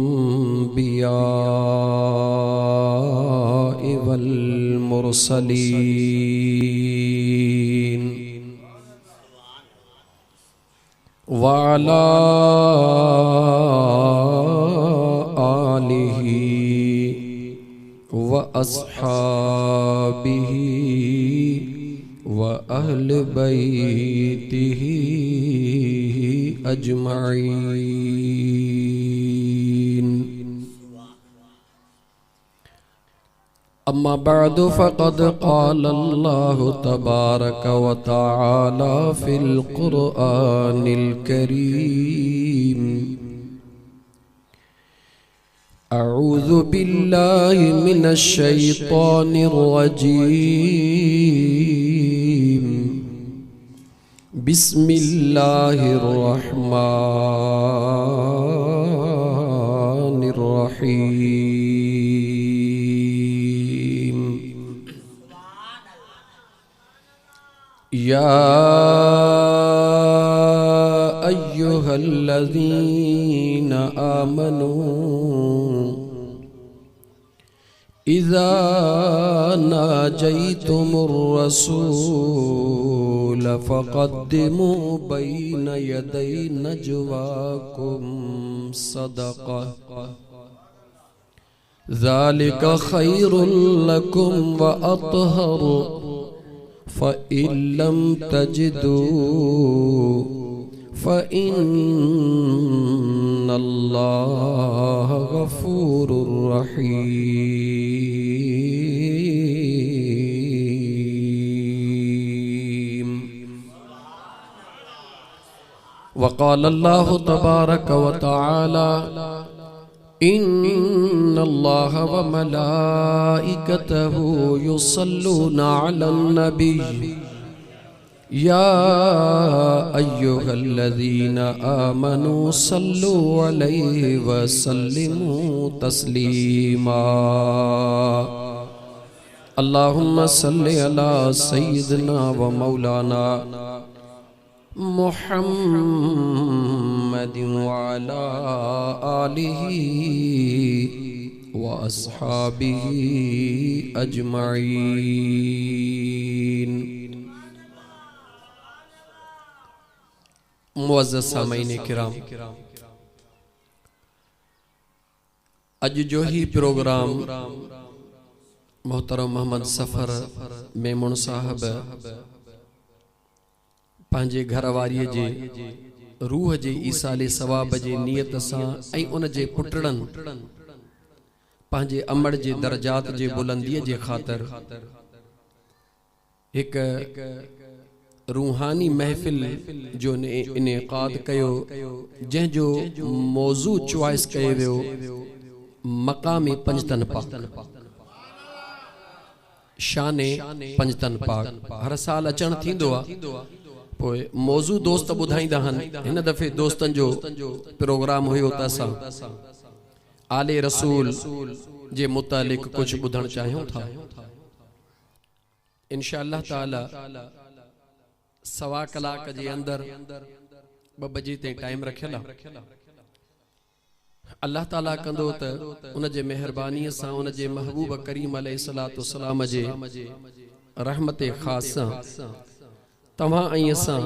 अंबिया'i वल मुरसलीन व अला आलिहि व अस्हाबिहि व अहल बैतिहि अजमईन। अम्मा बअदु फ़क़द क़ाल अल्लाहु तबारक व तआला फ़िल क़ुरआनिल करीम अऊज़ु बिल्लाहि मिनश शैतानिर रजीम बिस्मिल्लाहिर रहमानिर रहीम। या अय्युहल्लज़ीना आमनू इज़ा नाजैतुमुर रसूल फ़क़द्दिमू बैन यदै नजवाकुम सदक़ा ज़ालिका खैरुल लकुम व अत्हर फ़इन लम तजिदू फ़इन्नल्लाह गफ़ूरुर रहीम। वक़ाल अल्लाहु तबारक व तआला इन्नल्लाह व मलाइकतहु युसल्लूना अलन नबी या अय्युहल्लज़ीना आमनू सल्लू अलैहि व सल्लिमू तस्लीमा। अल्लाहुम्मा सल्लि अला सय्यिदिना व मौलाना मुहम्मदिन व अला आलिहि व अस्हाबिहि अजमईन। मुअज़्ज़ज़ सामईन किराम, अज जो ही प्रोग्राम मोहतरम मोहम्मद सफ़र मेमून साहब पंहिंजे घरवारीअ जे रूह जे ईसाले सवाब जे नियत सां ऐं उन जे पुटड़नि पंहिंजे अमड़ जे दर्जात जे बुलंदीअ जे ख़ातिर हिक रूहानी महफ़िल जो इनेक़ाद कयो, जंहिंजो मौज़ू चॉइस कयो वियो मक़ामे पंजतन पाक, शाने पंजतन पाक। हर साल अचण थींदो आहे, पोइ मौज़ू दोस्त ॿुधाईंदा आहिनि। हिन दफ़े दोस्तनि जो प्रोग्राम हुयो त असां आले रसूल जे मुतालिक़ कुझु ॿुधणु चाहियूं था। इंशाअल्लाह ताला सवा कलाक जे अंदर 2 बजे ताईं टाइम रखियल आहे। अल्लाह ताला कंदो त उन जे मेहरबानीअ सां उन जे महबूब करीम अलैहिस्सलातु वस्सलाम जे रहमत ख़ास सां तव्हां ऐं असां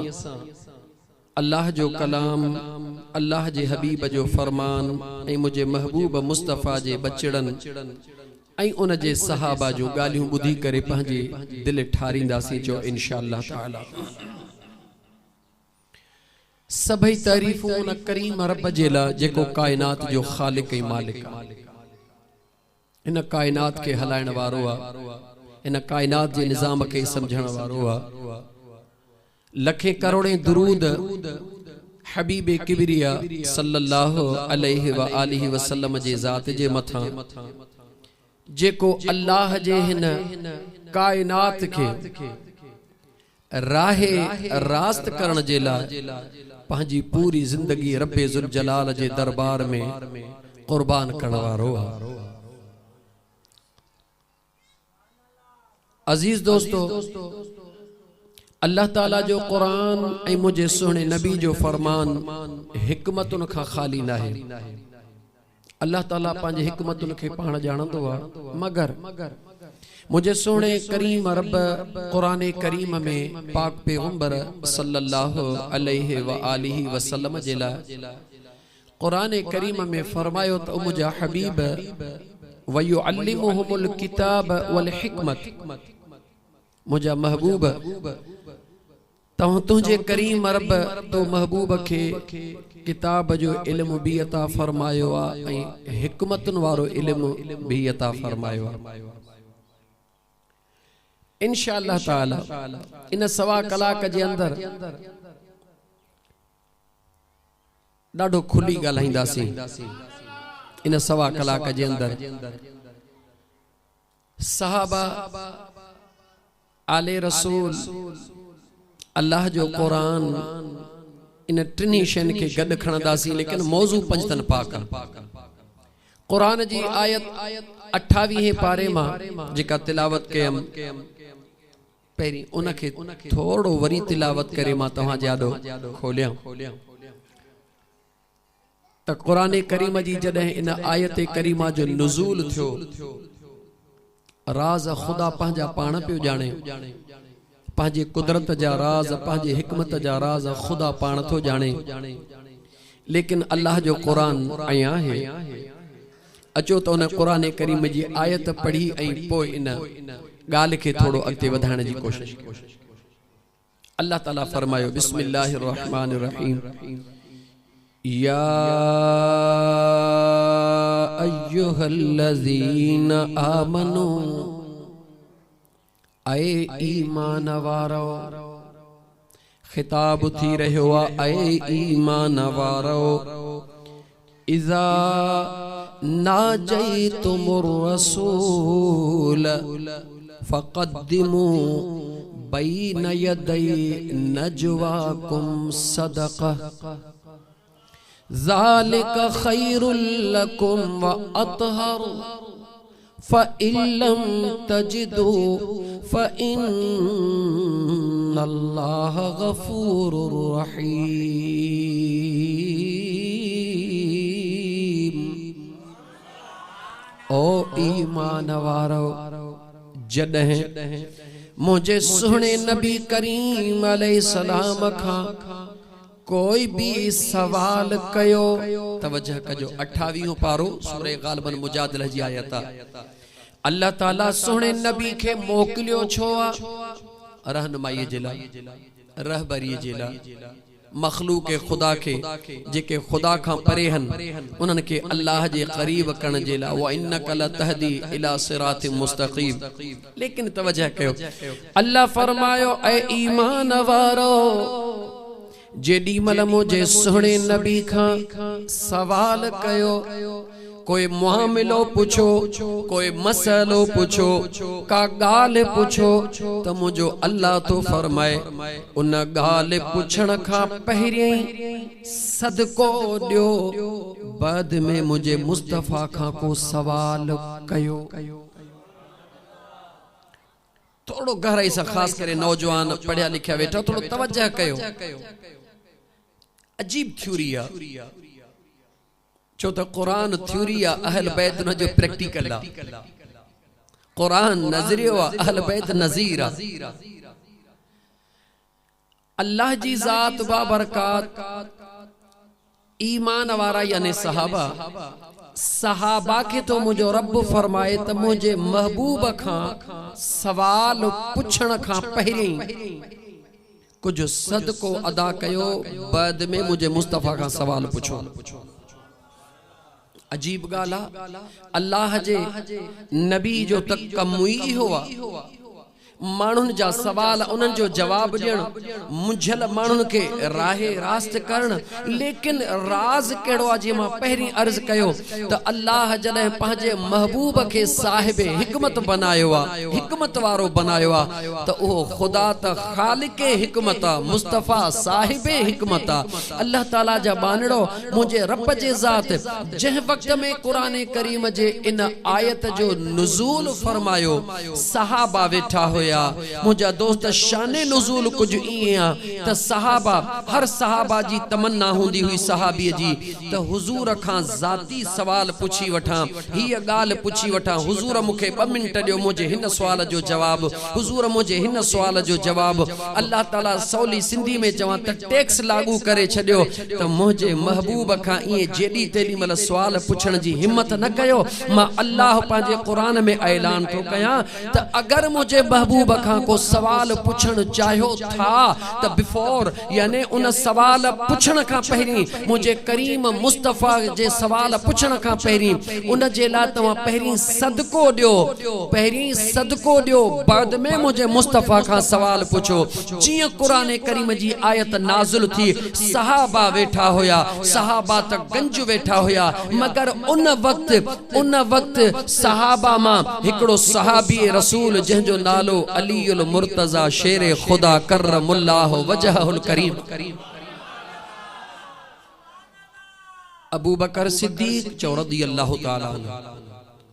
अल्लाह जो कलाम, अल्लाह जे हबीब जो फरमान ऐं मुंहिंजे महबूब मुस्तफ़ा जे बचड़नि ऐं उन जे सहाबा जो ॻाल्हियूं ॿुधी करे पंहिंजे दिलि ठारींदासीं। जो इंशाअल्लाह ताला सभई तारीफ़ूं उन करीम रब जे लाइ जेको कायनात जो ख़ालिक ऐं मालिक आहे, इन कायनात खे हलाइण वारो आहे, इन कायनात जे निज़ाम खे सम्झण वारो आहे। लखे करोड़े दुरूद हबीब किबरिया सल्लल्लाहु अलैहि व आलिहि वसल्लम जे ज़ात जे मथां, जेको अल्लाह जे हिन कायनात खे राहे रास्त करण जे लाइ पंहिंजी पूरी जिंदगी रब्बे ज़ुल जलाल जे दरबार में कुर्बान करण वारो आहे। अजीज दोस्तों, अल्लाह ताला जो कुरान ऐं मुझे सुने नबी जो फरमान हिकमतुन खां खाली ना है। अल्लाह ताला पंहिंजे हिकमतुनि खे पाण ॼाणंदो आहे, मगर मुझे सोने करीम रब कुरान करीम में पाक पैगंबर सल्लल्लाहु अलैहि व आलिहि वसल्लम जे लाइ कुरान करीम में फरमायो त मुझा हबीब व युअल्लिमुहुमुल किताब वल हिकमत, मुझा महबूब तुझे करीम रब तो महबूब के किताब जो इल्म भी अता फरमायो आ, हिकमतुन वारो इल्म भी अता फरमायो आ। इंशाअल्लाह ताला इन सवा कलाक जे अंदर ॾाढो खुली ॻाल्हाईंदासीं। इन सवा कलाक जे अंदर सहाबा आले रसूल अल्लाह जो कुरान इन टिनी शयुनि खे गॾु खणंदासीं, लेकिन मौज़ू पंजतन पाक कुरान जी आयत 28 पारे मां जेका तिलावत कयम पहिरीं उनखे थोड़ो वरी तिलावत करे मां तव्हां जे आॾो खोलियां त कुरान करीम जी जॾहिं इन आयत करीमा जो नुज़ूल थियो, राज़ खुदा पंहिंजा पाण पियो ॼाणे, पंहिंजे कुदरत जा राज़, पंहिंजे हिकमत जा राज़ खुदा पाण थो ॼाणे, लेकिन अल्लाह जो कुरान आया है। अचो तो उन कुरान करीम जी आयत पढ़ी ऐं पोइ इन ॻाल्हि खे थोड़ो अॻिते वधाइण जी कोशिश। अल्लाह ताला फरमायो बिस्मिल्लाहिर रहमानिर रहीम, या अय्युहल्लज़ीना आमनू, आए ईमान वारो, खिताब थी रहियो आहे आए ईमान वारो, इज़ा नाजैतुमुर रसूल फ़क़द्दिमू बैन यदै नजवाकुम सदक़ा ज़ालिका खैरुल लकुम व अतहर फ़इल्लम तजिदू फ़इन्नल्लाह गफ़ूरुर रहीम। ओ ईमान वारो, जॾहिं मुझे सुहणे नबी करीम अलैहिस्सलाम खां कोई भी सवाल कयो, तवज्जो कजो 28 पारो सूरह गालिबन मुजादिला जी आयत। अल्लाह ताला सुहणे नबी खे मोकिलियो छो आ? रहनुमाई जे लाइ, रहबरी जे लाइ, मखलूक खुदा के जेके खुदा खां परे हन उन्हनि खे अल्लाह जे क़रीब करण जे लाइ, व इन्नका लतहदी इला सिरातिम मुस्तक़ीम। लेकिन तवज्जो कयो, अल्लाह फरमायो ऐ ईमान वारो, जेडी मल मुझे सुहणे नबी खां सवाल कयो, कोई मामलो पुछो, कोई मसलो पुछो, का गाल पुछो, तो मुझो अल्लाह तो फरमाए उन गाल पुछण खां पहिरियों सदको दियो, बाद में मुझे मुस्तफा खां को सवाल कयो। थोड़ो गहराई से खास करे नौजवान पढ़िया लिखिया वेठा थोड़ो तवज्जो कयो। अजीब थ्योरी आ, छो तो कुरान थ्योरी आ, अहल बैत न जो प्रैक्टिकल आ। कुरान नजरियो आ, अहल बैत नजीर आ। अल्लाह जी जात बाबरकात, ईमान वारा यानी सहाबा, सहाबा के तो मुझो रब फरमाए तो मुझे महबूब खां सवाल पुछण खां पहिरीं कुछ सदको अदा कयो, बाद में मुझे मुस्तफा का सवाल पुछो। अजीब गाला, अल्लाह जे नबी जो तक कमुई हुआ, मानुन जा सवाल उनन जो जवाब देण, मुझल मानुन के राहे रास्त करण, लेकिन राज केड़ो आ जे मां पहिरी अर्ज कयो त अल्लाह जने पंहिंजे महबूब के साहिब हिकमत बनायो आ, हिकमत वारो बनायो आ, त ओ खुदा त खालिक हिकमत आ, मुस्तफा साहिब हिकमत आ। अल्लाह ताला जा बानड़ो मुझे रब जे जात जह वक्त में कुरान करीम जे इन आयत जो नुज़ूल फरमायो, सहाबा वेठा हुए, होया मुझा दोस्त शाने नुज़ूल कुछ इया त सहाबा हर सहाबा जी तमन्ना हुंदी हुई सहाबी जी त हुजूर खां ज़ाती सवाल पुछी वठा ही गाल पुछी वठा हुजूर मुखे 2 मिनट दियो मुझे हिन सवाल जो जवाब हुजूर मुझे हिन सवाल जो जवाब अल्लाह ताला सौली सिंधी में चवा त टैक्स लागू करे छडियो त मुझे महबूब खां ये जेडी तेली मल सवाल पुछण जी हिम्मत न कयो मां अल्लाह पांजे कुरान में ऐलान तो कया त अगर मुझे महबूब खां को सवाल पुछण चाहियो था त बिफोर यानी उन सवाल पुछण का पहिरी मुझे करीम मुस्तफा जे सवाल पुछण का पहिरी उन जे ला तवा पहिरी सदको दियो बाद में मुझे मुस्तफा का सवाल पुछो जिया कुरान करीम जी आयत नाज़िल थी सहाबा वेठा होया सहाबा त गंज वेठा होया मगर उन वक्त सहाबा मां हिकड़ो सहाबी रसूल जंहिंजो नालो अलीउल मुर्तजा शेर खुदा करमुल्लाह वजहुल करीम अबू बकर सिद्दीक रज़ियल्लाहु ताला अन्हु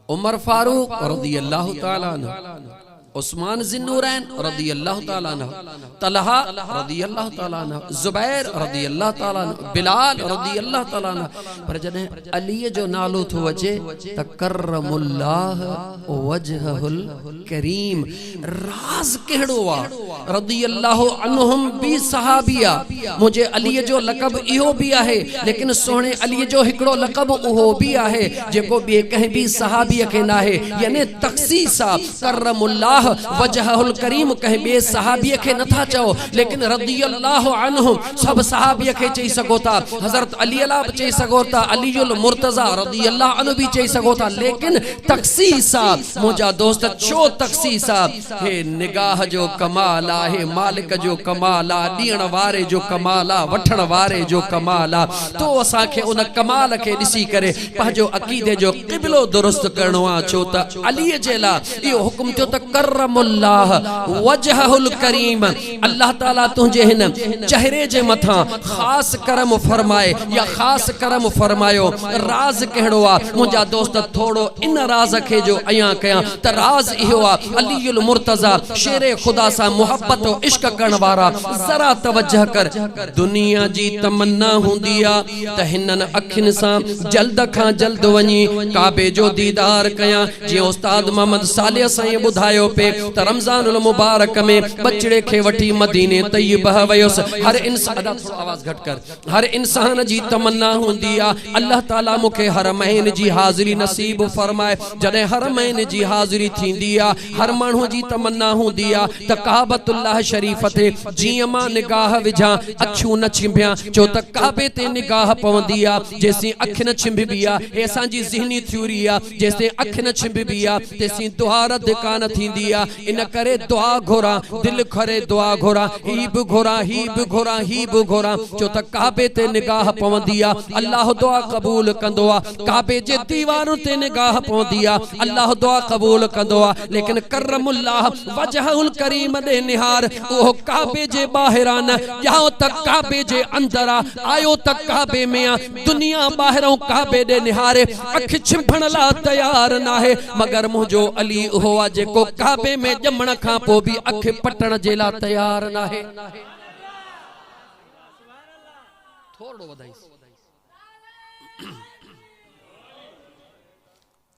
उमर फारूक रज़ियल्लाहु ताला अन्हु उस्मान ज़िन्नूरैन रज़ियल्लाहु ताला अन्हु तलहा रज़ियल्लाहु ताला अन्हु ज़ुबैर रज़ियल्लाहु ताला अन्हु बिलाल रज़ियल्लाहु ताला अन्हु पर जने अली जो नालो थो अचे त करमुल्लाह वजहुल करीम राज केड़ो वा रज़ियल्लाहु अन्हुम भी सहाबिया मुझे अली जो लक़ब इहो भी आहे लेकिन सोहणे अली जो हिकड़ो लक़ब उहो भी आहे जेको बे कहीं भी सहाबी के नाहे यानी तखसीसा करमुल्लाह वजहुल करीम कहीं बे सहाबी के नथा चओ लेकिन रज़ियल्लाहु अन्हु सब सहाबी के चई सको था हजरत अली अला चई सको था अलीउल मुर्तजा रज़ियल्लाहु अन्हु भी चई सको था लेकिन तखसीसा मुझा दोस्त छो तखसीसा हे निगाह जो कमाल आहे मालिक जो कमाल आ दीण वारे जो कमाल आ वठण वारे जो कमाल आ तो असा के उन कमाल के दिसी करे पंहिंजो अकीदे जो क़िबलो दुरुस्त करणो आ छो त अली जे ला इहो हुक्म थियो त करमुल्लाह वजहुल करीम अल्लाह ताला तुझे हिन चेहरे जे मथा खास करम फरमाए या खास करम फरमायो राज केड़ो आ मुझा दोस्त थोड़ो इन राज के जो अया कया त राज इहो आ अलीउल मुर्तजा शेर खुदा सा मोहब्बत और इश्क करण वारा जरा तवज्जह कर दुनिया जी तमन्ना हुंदी आ त हिनन अखिन सा जल्द खां जल्द वनी काबे जो दीदार कया जे उस्ताद मोहम्मद सालिह साईं बुधायो पे त रमजानुल मुबारक में बचड़े के वठी मदीने तय्यबह वयोस हर इंसान आवाज घट कर हर इंसान जी तमन्ना हुंदी आ अल्लाह ताला मुखे हरमैन जी हाजिरी नसीब फरमाए जदे हरमैन जी हाजिरी थींदी आ हर मानू जी तमन्ना हुंदी आ त काबतुल्लाह शरीफ ते जिया मां निगाह विझा अखियूं न छिंबिया जो त काबे ते निगाह पवंदी आ जेसी अख न छिंबी आ ऐसा जी ज़हनी थ्योरी आ जेसे अख न छिंबी आ तेसी दुआ रद कान थींदी आ इन करे दुआ घोरा दिल खरे दुआ घोरा ही भी घोरा जो त काबे ते निगाह पवंदी आ अल्लाह दुआ कबूल कंदो आ काबे जे दीवारों ते निगाह पवंदी आ अल्लाह दुआ कबूल कंदो आ लेकिन करमुल्लाह वजहुल करीम दे निहार ओ काबे जे बाहरा न जाओ तक काबे जे अंदर आयो तक काबे में आ दुनिया बाहरों काबे दे निहारे अख छिंभण ला तैयार ना है मगर मुझो अली हुआ जेको काबे में जमण खां पो भी अख पटण जे ला तैयार ना है थोड़ो वधाई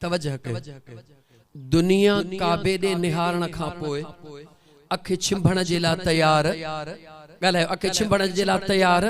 तवज्जह कर दुनिया काबे दे निहारण खां पोए अख छिंभण जे ला तैयार गलायो अख छिंभण जे ला तैयार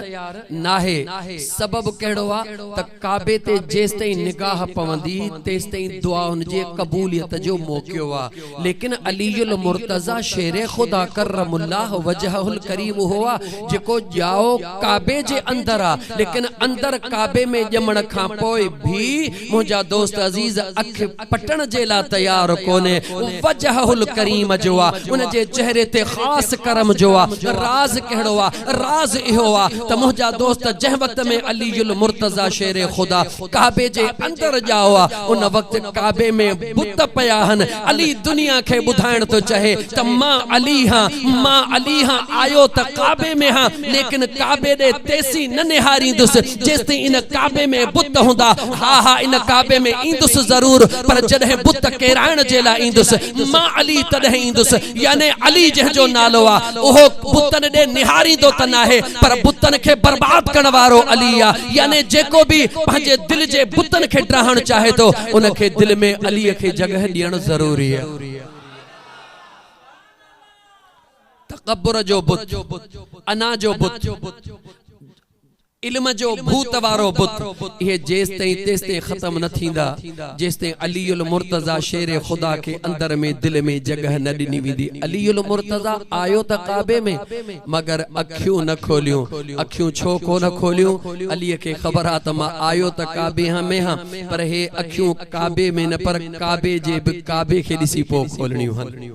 नाहे सबब केड़ो आ त काबे ते जेसते निगाह पवंदी तेसते दुआ उन जे कबूलियत जो मौक़ो आ लेकिन अलीउल मुर्तजा शेर खुदा करमुल्लाह वजहुल करीम हुआ जेको जाओ काबे जे अंदर आ लेकिन अंदर काबे में जमण खां पोए भी मुझा दोस्त अजीज अख पटण जे ला तैयार कोने वजहुल करीम जो आ उन जे चेहरे ते खास करम जो आ राज कहिड़ो आहे राज़ इहो आहे त मुंहिंजा दोस्त जंहिं वक़्त में अलीयुल मुर्तज़ा शेर खुदा काबे जे अंदर जाओ आहे उन वक़्त काबे में बुत पिया आहिनि अली दुनिया खे ॿुधाइण थो चाहे त मां अली हां आयो त काबे में हां लेकिन काबे ॾे तेसी न निहारींदुसि जेसिताईं इन काबे में बुत हूंदा हा इन काबे में ईंदुसि ज़रूर पर जॾहिं बुत केराइण जे लाइ ईंदुसि मां अली तॾहिं ईंदुसि यानी अली जंहिंजो नालो आहे उहो बुतनि ॾे निहारींदो त नाहे पर बुतनि खे बर्बाद करण वारो अली आहे यानी जेको बि पंहिंजे दिल जे बुतनि खे ड्राहण चाहे थो उनखे दिल में अलीअ खे जगह ॾियण ज़रूरी आहे तकब्बुर जो बुत अना जो बुत इल्म जो भूत वारो बुत ये जेसिताईं तेसिताईं ख़त्म न थींदा जेसिताईं अलीयुल मुर्तज़ा शेर खुदा के अंदर में दिल में जगह न ॾिनी वेंदी अलीयुल मुर्तज़ा आयो त काबे में मगर अखियूं न खोलियूं अखियूं छो कोन खोलियूं अलीअ खे ख़बर आहे त मां आयो त काबे में हां पर हे अखियूं काबे में न पर काबे जे बि काबे खे ॾिसी पोइ खोलणियूं आहिनि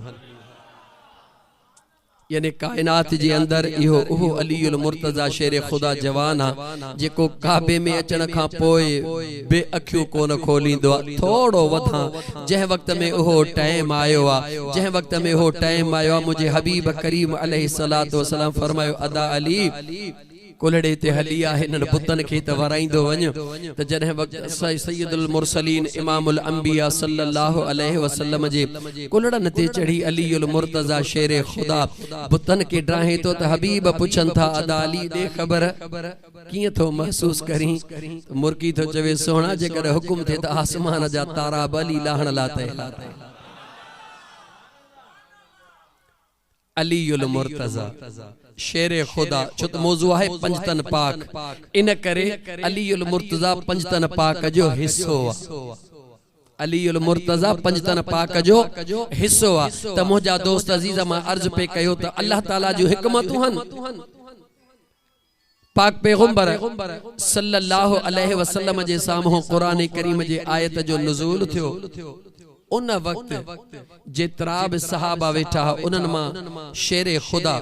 यानी कायनात जे अंदर इहो उहो अलीयुल मुर्तज़ा शेर खुदा जवान आहे जेको काबे में अचण खां पोइ बे अखियूं कोन खोलींदो आहे थोड़ो वधां जंहिं वक़्त में उहो टाइम आयो आहे जंहिं वक़्त में उहो टाइम आयो आहे मुंहिंजे हबीब करीम अलैहिस्सलातु वस्सलाम फरमायो अदा अली कुलड़े ते हली आहे हिननि बुतनि खे त वराईंदो वञ त जॾहिं वक़्त सैयदुल मुरसलीन इमामुल अंबिया सल्लल्लाहु अलैहि वसल्लम जे कुलड़नि ते चढ़ी अलीयुल मुर्तज़ा शेर खुदा बुतनि खे ड्राहे थो त हबीब पुछनि था अदा अली ॾे ख़बर कीअं थो महसूस करी मुर्की थो चवे सोना जेकॾहिं हुकुम थिए त आसमान जा तारा बली लाहण लाइ तयार अलीयुल मुर्तज़ा शेर खुदा छो त मौजू है पंजतन पाक इन करे अलीयुल मुर्तज़ा पंजतन पाक जो हिस्सो आहे अलीयुल मुर्तज़ा पंजतन पाक जो हिस्सो आहे त मुंहिंजा दोस्त अज़ीज़ मां अर्ज़ पे कयो त अल्लाह ताला जो हिकमतूं आहिनि पाक पैगंबर सल्लल्लाहु अलैहि वसल्लम जे साम्हूं क़ुरान करीम जे आयत जो नुज़ूल थियो उन वक्त जेतरा भी सहाबा वेठा उन्हनि मां शेर खुदा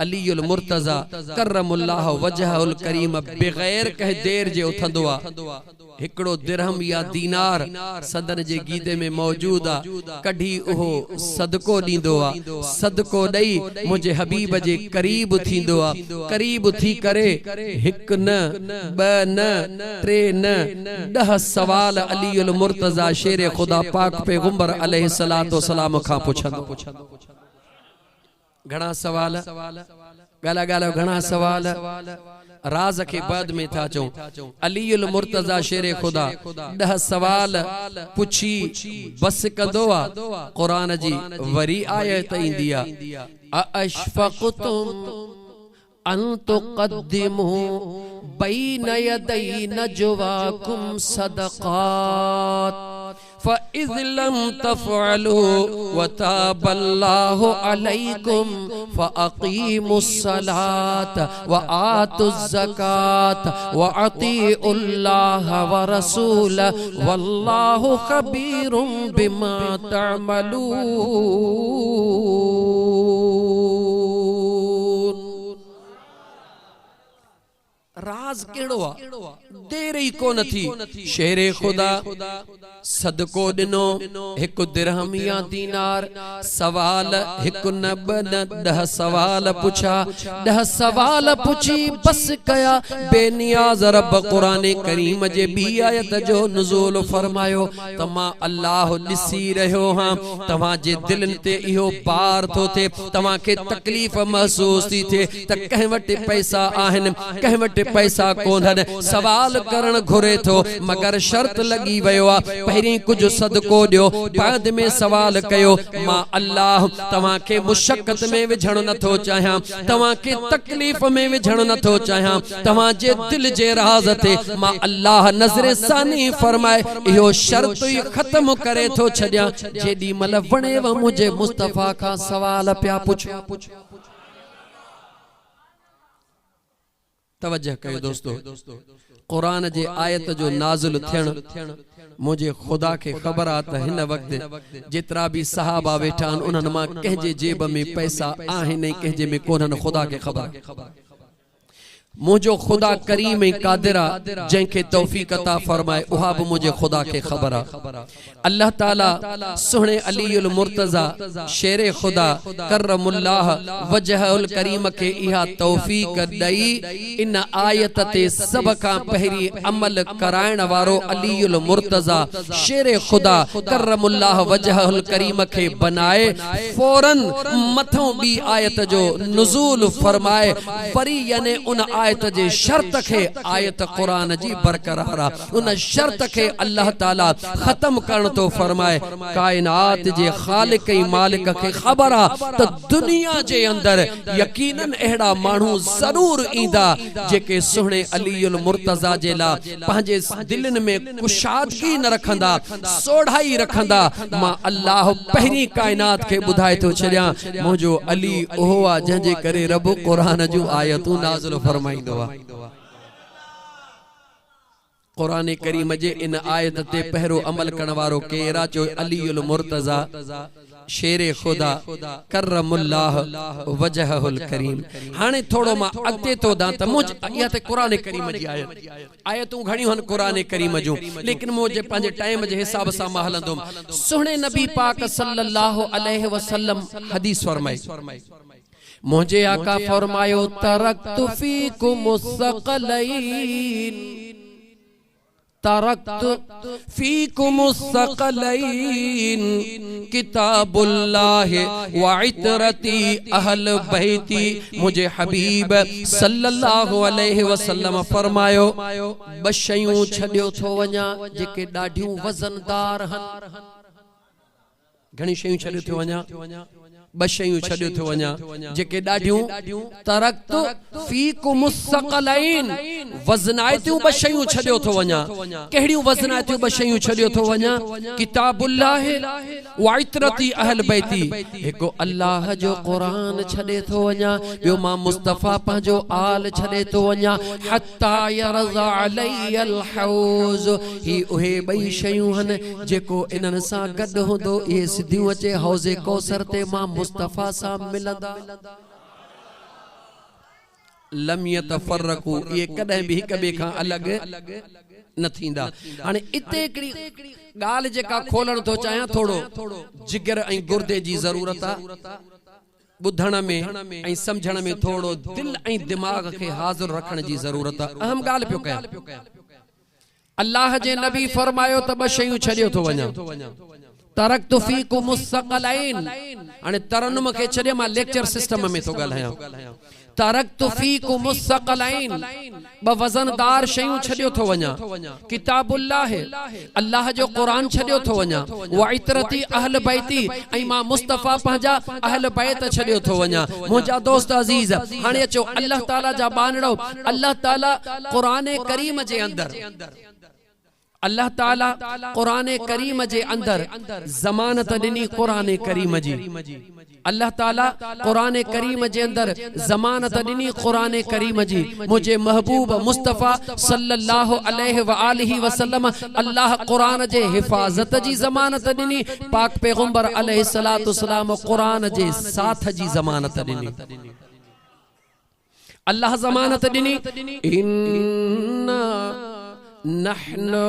अलीयुल मुर्तज़ा करमुल्लाह वजहुल करीम बगैर कह देर जे उथंदो आ हिकड़ो दिरहम या दीनार सदन जे गीदे में मौजूद आ कढी ओहो सदको दींदो आ सदको दई मुझे हबीब जे करीब थींदो आ करीब थी करे हिक न ब न टे न 10 सवाल अलीयुल मुर्तज़ा शेर खुदा पाक पैगंबर अलैहिस्सलातु वस्सलाम खां पुछंदो घणा सवाल गाला गाला घणा सवाल राज के बाद में था चो अलीयुल मुर्तज़ा शेर खुदा 10 सवाल पुछी बस कंदो आ कुरान जी वरी आयत ईंदी आ अशफक़तुम अन तुक़द्दिमू बैन यदै नजवाकुम सदक़ात फ़इज़ लम तफ़अलू वताबल्लाहु अलैकुम फ़अक़ीमुस्सलात व आतुज़्ज़कात व अतीउल्लाह व रसूलहु वल्लाहु ख़बीरुम बिमा तअमलून। राज केड़ो आ देर ही कोन थी शेर खुदा सदको दिनो एक दिरहम या दीनार सवाल एक न 10 सवाल पूछा 10 सवाल पूछी बस कया बेनियाज रब कुरान करीम जे बी आयत जो नुज़ूल फरमायो तमा अल्लाह दिसी रहो हां तवा जे दिलन ते इहो पार थो थे तवा के तकलीफ महसूस थी थे त कह वटे पैसा आहन कह वटे पैसा कोन सवाल करण घुरे थो मगर शर्त लगी वयो आ पहिरी कुछ सदको दियो बाद में सवाल कयो मां अल्लाह तवा के मुशक्कत में विझण न थो चाहा तवा के तकलीफ में विझण न थो चाहा तवा जे दिल जे राज थे मां अल्लाह नजर सानी फरमाए इहो शर्त ही खत्म करे थो छड्या जेडी मल वणे व मुझे मुस्तफा का सवाल प्या पूछो तवज्जो कयो दोस्तों कुरान जे आयत जो नाज़िल थियण मुझे खुदा के खबर आ त हिन वक्त जितरा भी सहाबा वेठा उन्हनि मां कंहिंजे जेब में पैसा आहिनि ऐं कंहिंजे में कोन्हनि खुदा के खबर मुझो खुदा करीम कादिरा जंहिंखे तौफीक अता फरमाए उहा भी मुझे खुदा के खबर आ अल्लाह ताला सुहणे अलीउल मुर्तजा शेरे खुदा करमुल्लाह वजहुल करीम के इहा तौफीक दई इन आयत ते सब का पहरी अमल कराइण वारो अलीउल मुर्तजा शेरे खुदा करमुल्लाह वजहुल करीम के बनाए फौरन मथों भी आयत जो नुज़ूल फरमाए वरी याने उन आयत जे शर्त के आयत कुरान जी बरकरार उन शर्त के अल्लाह ताला खत्म करण तो फरमाए कायनात जे खालिक ई मालिक के खबर आ त दुनिया जे अंदर यकीनन एड़ा मानू जरूर इंदा जेके सुहणे अलीउल मुर्तजा जे ला पंहिंजे दिलन में कुशादगी न रखंदा सोढ़ाई रखंदा मां अल्लाह पहिरी कायनात के बुधाए तो छड़िया मुझो अली ओहो आ जंहिंजे करे रब कुरान जो आयतूं नाज़िल फरमाईंदो आ कुरान करीम जे इन आयत ते पहरो अमल करण वारो केरा चो अलीउल मुर्तजा शेरे खुदा करमुल्लाह वजहुल करीम हाने थोड़ो मां अगते तो दा त मुझ या ते कुरान करीम जी आयतूं घणियूं हन कुरान करीम जूं लेकिन मुझे पंहिंजे टाइम जे हिसाब सां मां हलंदुम सुहणे नबी पाक सल्लल्लाहु अलैहि वसल्लम हदीस फरमाई मुझे आका फरमायो तरक्तु फीकुम मुस्तक़लैन तरक्तु फीकुम मुस्तक़लैन किताबुल्लाह व इतरती अहल बैती मुझे हबीब सल्लल्लाहु अलैहि वसल्लम फरमायो बशयूं छड्यो थो वञा जेके ॾाढियूं वज़नदार हन घणी शयूं छड्यो थो वञा बशयूं छड्यो थो वञा जेके ॾाढियूं तरक्तु फीकुम मुस्तक़लैन वज़नाइतियूं बशयूं छड्यो थो वञा कहिड़ियूं वज़नाइतियूं बशयूं छड्यो थो वञा किताबुल्लाह व इतरती अहल बैती हिकु अल्लाह जो कुरान छॾे थो वञा ॿियो मां मुस्तफ़ा पंहिंजो आल छॾे थो वञा हत्ता यरज़ा अलैयल हौज़ ही उहे ॿई शयूं हन जेको इन्हनि सां गॾु हूंदो इहे सिधियूं अचे हौज़े कौसर ते मां मुस्तफा सा मिलंदा लम यतफरकू ये कदे भी हिक बे खां अलग न थींदा हाने इते हिकड़ी गाल जेका खोलण तो चाहे थोड़ो जिगर ऐं गुर्दे जी जरूरत आ बुधण में ऐं समझण में थोड़ो दिल ऐं दिमाग के हाजिर रखण जी जरूरत आ अहम गाल पियो कया अल्लाह जे नबी फरमायो त ब शयूं छड्यो थो वञा तरक्तु फीकुम मुस्तक़लैन हाने तरन्नुम के छॾे मां लेक्चर सिस्टम में तो ॻाल्हायां तरक्तु फीकुम मुस्तक़लैन ब वज़नदार शयूं छड्यो थो वञा किताबुल्लाह अल्लाह जो कुरान छड्यो थो वञा व इतरती अहल बैती ऐं मां मुस्तफा पंहिंजा अहल बैत छड्यो थो वञा मुंहिंजा दोस्त अजीज हाणे अचो अल्लाह ताला जा बानड़ो अल्लाह ताला कुरान करीम जे अंदर अल्लाह ताला कुरान करीम जे अंदर जमानत दिनी कुरान करीम जी अल्लाह ताला कुरान करीम जे अंदर जमानत दिनी कुरान करीम जी मुझे महबूब मुस्तफा सल्लल्लाहु अलैहि व आलिहि वसल्लम अल्लाह कुरान जे हिफाजत जी जमानत दिनी पाक पैगंबर अलैहि सलातु वसलाम कुरान जे साथ जी जमानत दिनी अल्लाह जमानत दिनी इन्ना नहनु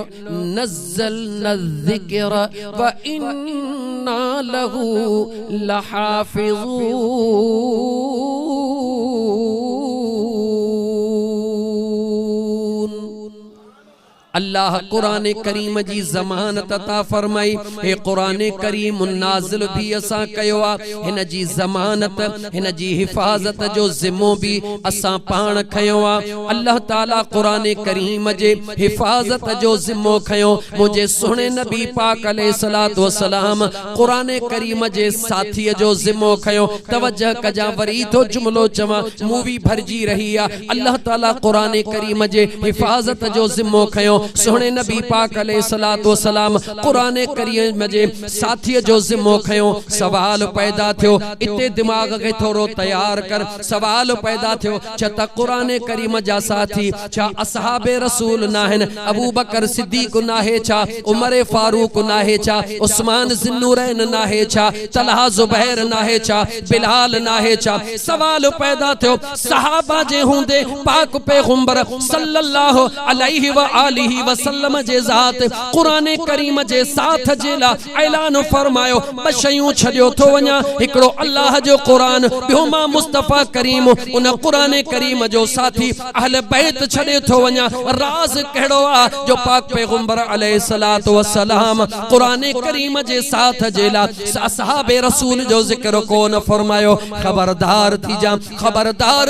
नज़्ज़लना ज़िक्र व इन्ना लहू लहाफ़िज़ून अल्लाह कुरान करीम जी जमानत अता फरमाई हे कुरान करीम नाज़िल भी असा कयो आ हिन जी जमानत हिन जी हिफाजत जो जिम्मो भी असा पाण खयो आ अल्लाह ताला कुरान करीम जे हिफाजत जो जिम्मो खयो मुझे सुने नबी पाक अलैहिस्सलातु वस्सलाम कुरान करीम जे साथी जो जिम्मो खयो तवज्जह कजा वरी तो जुमलो चवा मूवी भरजी रही आ अल्लाह ताला कुरान करीम जे हिफाजत जो जिम्मो खयो सोहणे नबी पाक अलैहिस्सलातु वस्सलाम कुरान करीम में जे साथी जो जिम्मो खयो सवाल पैदा थियो इते दिमाग के थोरो तैयार कर सवाल पैदा थियो छता कुरान करीम जा साथी छा असहाबे रसूल नाहन अबू बकर सिद्दीक नाहे छा उमर फारूक नाहे छा उस्मान ज़ुन्नूरैन नाहे छा तलहा जुबैर नाहे छा बिलाल नाहे छा सवाल पैदा थियो सहाबा जे हुंदे पाक पैगंबर सल्लल्लाहु अलैहि व आलिहि वसल्लम जे ज़ात कुरान करीम जे साथ जेला ऐलान फरमायो बशयूं छडियो थो वञा हिकड़ो अल्लाह जो कुरान बियो मां मुस्तफा करीम उन कुरान करीम जो साथी अहले बैत छडे थो वञा राज कहिड़ो आ जो पाक पैगंबर अलैहिस्सलातु वस्सलाम कुरान करीम जे साथ जेला असहाबे रसूल जो जिक्र कोन फरमायो खबरदार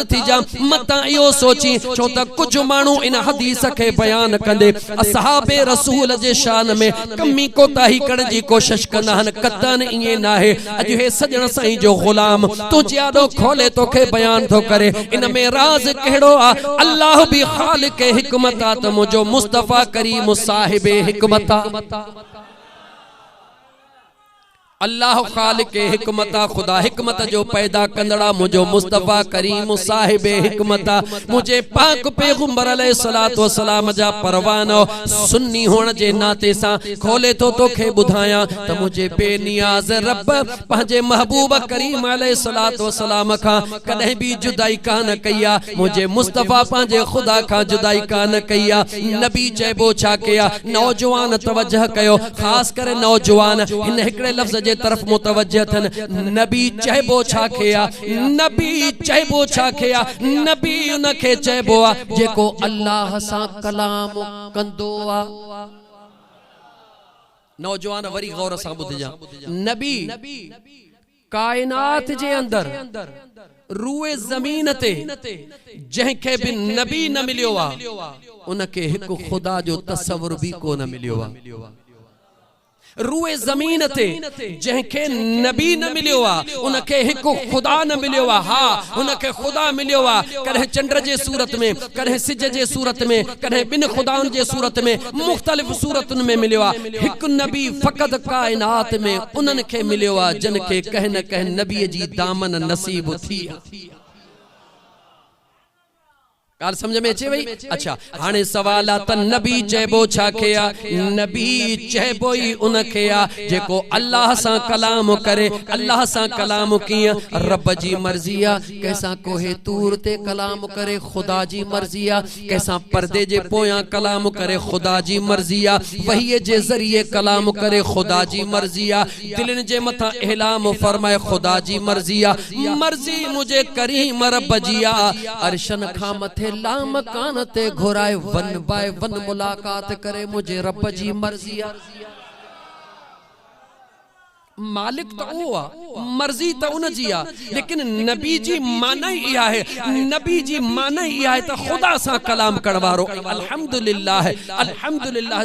थी जा मता यो सोची छो त कुछ मानू इन हदीस के बयान कंदे असहाबे रसूल जे शान में कमी कोताही करण जी कोशिश कंदा हन कतन इए ना है अज हे सजण साईं जो गुलाम तू जियादो खोले तो के बयान तो करे इन में राज केड़ो आ अल्लाह भी खालिक हिकमत त मुजो मुस्तफा करीम साहिबे हिकमत अल्लाह खालिक हिकमत खुदा हिकमत जो पैदा कंदड़ा मुझो मुस्तफा करीम साहिब हिकमत मुझे पाक पैगंबर अलैहिस्सलातु वस्सलाम जा परवानो सुन्नी होण जे नाते सा खोले तो के बुधाया त मुझे बेनियाज रब पंजे महबूब करीम अलैहिस्सलातु वस्सलाम का कदे भी जुदाई कान कया मुझे मुस्तफा पंजे खुदा का जुदाई कान कया नबी चेबो छा कया नौजवान तवज्जह कयो खास करे नौजवान इन एकड़े लफ्ज जे तरफ मुतवज्जह थन नबी चेबो छा कया नबी उनके चेबो आ जेको अल्लाह सा कलाम कंदो आ नौजवान वरी गौर सा बुझजा नबी कायनात जे अंदर रूए जमीन ते जंहिंखे भी नबी न मिलियो आ उनके हिक खुदा जो तस्वुर भी को न मिलियो आ रूए जमीन ते जंहिंखे नबी न मिलियो आ उनके हिक खुदा न मिलियो आ हा उनके खुदा मिलियो आ कदे चंद्र जे सूरत में कदे सिज जे सूरत में कदे बिन खुदाउन जे सूरत में मुख्तलिफ सूरतुन में मिलियो आ हिक नबी फकत कायनात में उनन के मिलियो आ जन के कह न कह नबी जी दामन नसीब थी कार समझ में अचे वई अच्छा हाने सवाल आ त नबी चेबो छा कया नबी चेबो ही उनके आ जेको अल्लाह सा कलाम करे अल्लाह सा कलाम किया रब जी मर्जी आ कैसा कोहे तूर ते कलाम करे खुदा जी मर्जी आ कैसा पर्दे जे पोया कलाम करे खुदा जी मर्जी आ वही जे जरिए कलाम करे खुदा जी मर्जी आ दिलन जे मथा एलाम फरमाए खुदा जी मर्जी आ मर्जी मुझे करीम रब जी आ अरशन खा मथे लाम कान ते घुराए वन बाय वन मुलाकात करे मुझे रब जी मर्जी आ मालिक तो हुआ मर्जी तो उन जी आ लेकिन नबी जी माना ही इहा है नबी जी माना ही इहा है तो खुदा सा कलाम करवारो अल्हम्दुलिल्लाह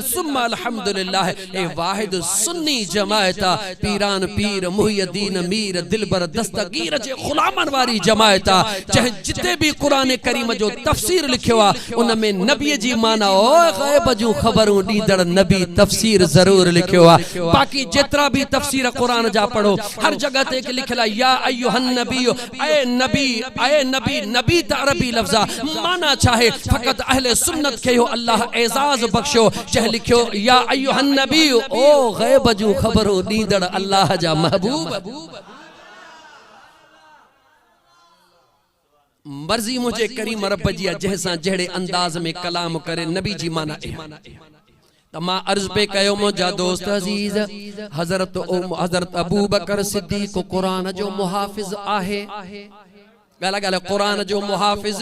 सुम्मा अल्हम्दुलिल्लाह ए वाहिद सुन्नी जमायता पीरान पीर मुहियद्दीन मीर दिलबर दस्तगीर जे गुलामन वारी जमायता चाहे जिते भी कुरान करीम जो तफसीर लिखियो आ उन में नबी जी माना ओ गैब जो खबरों दीदड़ नबी तफसीर जरूर लिखियो आ बाकी जितरा भी तफसीर कुरान जा पढ़ो हर जगह ते लिखला या अय्युहन नबी ए नबी नबी त अरबी लफ्जा माना चाहे फकत अहले सुन्नत के हो अल्लाह एजाज बख्शो चाहे लिखियो या अय्युहन नबी ओ गैब जो खबरों दीदड़ अल्लाह जा महबूब मर्जी मुझे करीम रब जी जैसा जहड़े अंदाज में कलाम करे नबी जी माना तमा अर्ज पे कयो मुझा दोस्त अजीज हजरत अबू बकर सिद्दीक कुरान जो मुहाफिज आहे गाला गाला कुरान जो मुहाफिज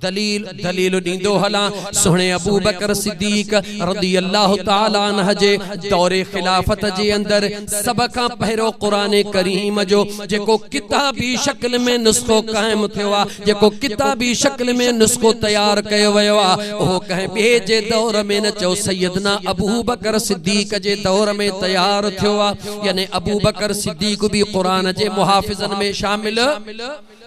दलील दींदो हला सोहणे अबू बकर सिद्दीक रदी अल्लाह तआला अन्हु जे दौरे खिलाफत जे अंदर सब का पहिरो कुरान करीम जो जेको किताबी शक्ल में नुस्खो कायम थियो आ जेको किताबी शक्ल में नुस्खो तैयार कयो वयो आ ओ कहे बे जे दौर में न चो सैयदना अबू बकर सिद्दीक जे दौर में तैयार थियो आ यानी अबू बकर सिद्दीक भी कुरान जे मुहाफिजन में शामिल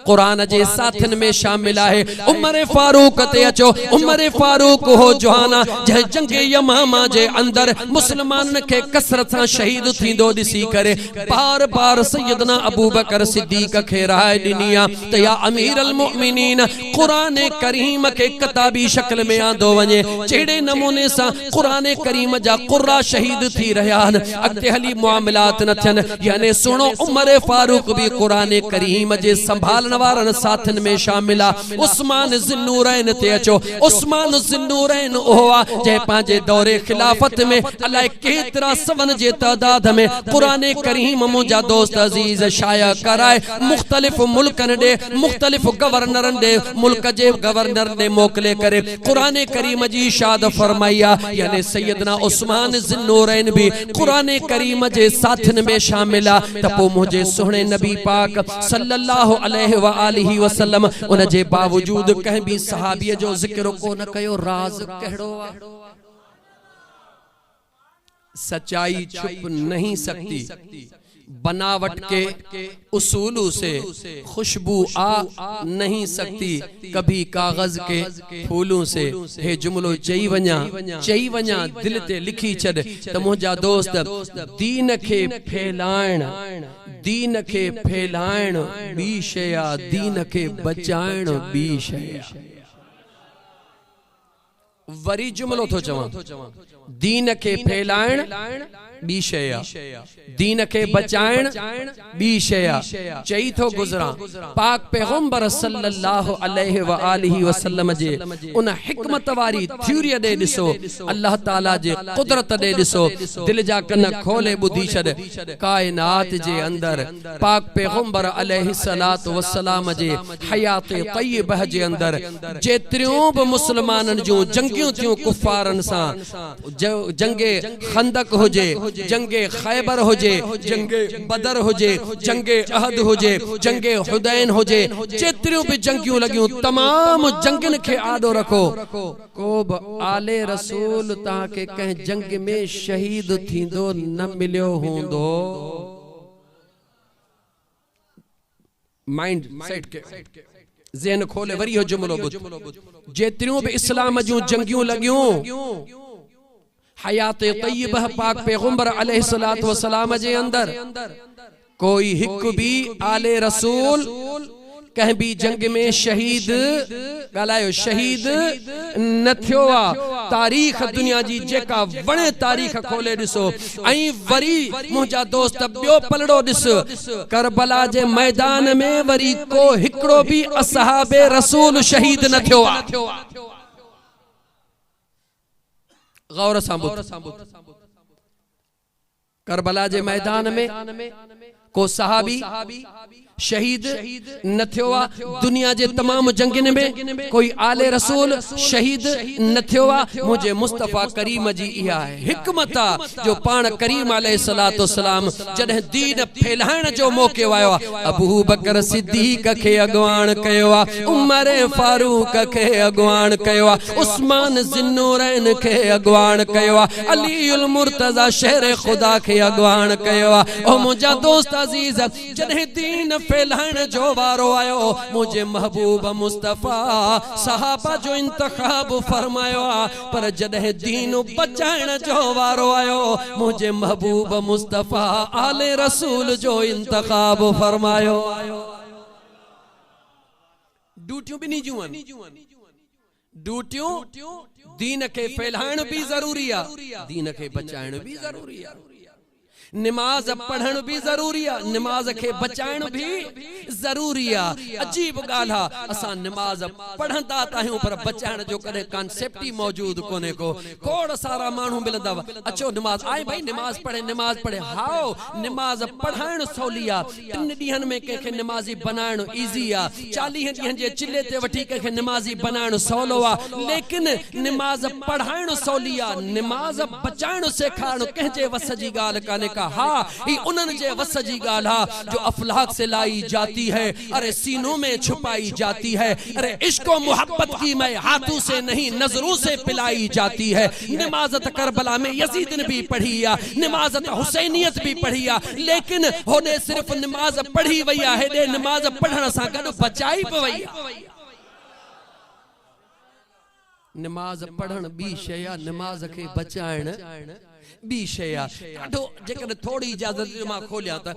कुरान जे साथन में शामिल है उमर उमर फारूक ते अचो। उमर फारूक हो जहाना जंहिं जंग यमामा जे अंदर मुसलमान के कसरत सां शहीद थींदो दिसी करे बार बार सैयदना अबू बकर सिद्दीक खे राय ॾिनी आ त या अमीर अल मोमिनीन कुरान करीम के किताबी शक्ल में आंदो वञे। जहिड़े नमूने सां कुरान करीम जा कुर्रा शहीद थी रहिया आहिनि, अॻिते हली मुआमलात न थियनि। यानी सुनो, उमर फारूक भी कुरान करीम जे संभालण वारनि साथियुनि में शामिल आहे। उस्मान ज़िन्नूरैन ते अचो। उस्मान ज़िन्नूरैन उहो आहे जंहिं पंहिंजे दौरे खिलाफत में अलाए केतिरा सवन जे तादाद में कुरान करीम मुंहिंजा दोस्त अजीज शाया कराए मुख्तलिफ मुल्कनि ॾे, मुख्तलिफ गवर्नरनि ॾे, मुल्क जे गवर्नर ने मोकिले करे कुरान करीम जी इशाद फरमाई आहे। यानी सैयदना उस्मान ज़िन्नूरैन भी कुरान करीम जे साथियुनि में शामिल आहे। त पोइ मुंहिंजे सुहिणे नबी पाक सल्लल्लाहु अलैहि व आलिहि वसल्लम उन जे बावजूद कंहिं बि सहाबीअ जो ज़िक्र कोन कयो। राज़ कहिड़ो आहे? सच्चाई छुप नहीं सकती, बनावट के उसूलों से खुशबू आ नहीं सकती, कभी कागज के फूलों से। हे जुमलो चई वञा दिल ते लिखी छॾ त मुंहिंजा दोस्त दीन खे फैलाइण, दीन खे फैलाइण ॿी शइ आ, दीन खे बचाइण ॿी शइ आ। वरी जुमलो थो चवां, दीन खे फैलाइण ॿी शइ आ, दीन खे बचाइण ॿी शइ आ। चई थो गुज़रां पाक पैगंबर सल्लल्लाहु अलैहि व आलिहि वसल्लम जे उन हिकमत वारी थ्योरी ॾे ॾिसो, अल्लाह ताला जे कुदरत ॾे ॾिसो, दिल जा कन खोले ॿुधी छॾ। कायनात जे अंदर पाक पैगंबर अलैहि सलातो वसलाम जे हयात तय्यबह जे अंदर जेतिरियूं बि मुसलमाननि जूं जंगियूं थियूं कुफारनि सां, जंगे खंदक हुजे, जंगे खैबर हुजे, जंगे बदर हुजे, जंगे अहद हुजे, जंगे हुदैन हुजे, जेतिरियूं भी जंगियूं लगियूं तमाम जंगन के आदो रखो। को बि आले रसूल तहां के कंहिं जंग में शहीद थींदो न मिलियो हूंदो। माइंड सेट के ज़हन खोले वरी हो जुमलो ॿुध। जेतिरियूं भी इस्लाम जूं जंगियूं लगियूं हयात तय्यबह पाक पैगंबर अलैहिस्सलातु वस्सलाम जे अंदर, कोई हिक भी आले रसूल कहीं भी जंग में शहीद ॻाल्हायो शहीद न थियो आ। तारीख़ दुनिया जी जेका वणे तारीख़ खोले ॾिसो। ऐं वरी मुंहिंजा दोस्त ॿियो पलड़ो ॾिस, करबला जे मैदान में वरी को हिकिड़ो भी असहाबे रसूल शहीद न थियो आ। गौर सां ॿुध, करबला जे मैदान में को सहाबी शहीद न थियो आ। दुनिया जे तमाम जंगन में कोई आले रसूल शहीद न थियो आ। मुझे मुस्तफा करीम जी इहा हिकमत आ जो पान करीम अलैहिस्सलातु वस्सलाम जॾहिं दीन फैलाइण जो मौक़ो आयो आ, अबू बकर सिद्दीक खे अॻवान कयो आ, उमर फारूक खे अॻवान कयो आ, उस्मान ज़िन्नूरैन खे अॻवान कयो आ, अलीउल मुर्तज़ा शहर खुदा खे अॻवान कयो आ। ओ मुंहिंजा दोस्त अजीज, जॾहिं दीन फैलाइण जो वारो आयो, मुझे महबूब मुस्तफा सहाबा जो इंतखाब फरमायो आ। पर जॾहिं दीन बचाइण जो वारो आयो, मुझे महबूब मुस्तफा आले रसूल जो इंतखाब फरमायो। ड्यूटियों भी नहीं जुअन, ड्यूटियों दीन के फैलाइण भी जरूरी आ, दीन के बचाइण भी जरूरी आ। नमाज पढ़ण भी जरूरी आ, नमाज के बचाइण भी जरूरी आ। अजीब गाल हा, असां नमाज पढ़ंदा ताहियूं पर बचाइण जो कदे कॉन्सेप्ट ही मौजूद कोने को। खोड़ सारा मानू मिलंदा, अचो नमाज आए भाई नमाज पढ़े। हाओ नमाज पढ़ाइण सौली आ, 3 ॾींहनि में कंहिंखे नमाज़ी बनाइण इजी आ, 40 ॾींहनि जे चिले ते वठी कंहिंखे नमाज़ी बनाइण सवलो आ, लेकिन नमाज पढ़ाइण सौली आ, नमाज बचाइण सेखारण कंहिंजे वस जी ॻाल्हि काने का। हाँ, ये उन्हनि जे वस जी ॻाल्हि हा जो अफलाक से लाई जाती है, अरे सीनों में छुपाई जाती है, अरे इश्क और मोहब्बत की मैं हाथों से नहीं नजरों से पिलाई जाती है। नमाज़त करबला में यजीद ने भी पढ़ी आ, नमाज़त हुसैनियत भी पढ़ी आ, लेकिन होने सिर्फ नमाज पढ़ी वई आ, हेडे नमाज पढ़ण सां गॾु बचाई भी वई आ। नमाज पढ़ण बी शय आ, नमाज के बचाइण बी शय आ। ॾाढो जेकॾहिं थोड़ी इजाज़त मां खोलियां त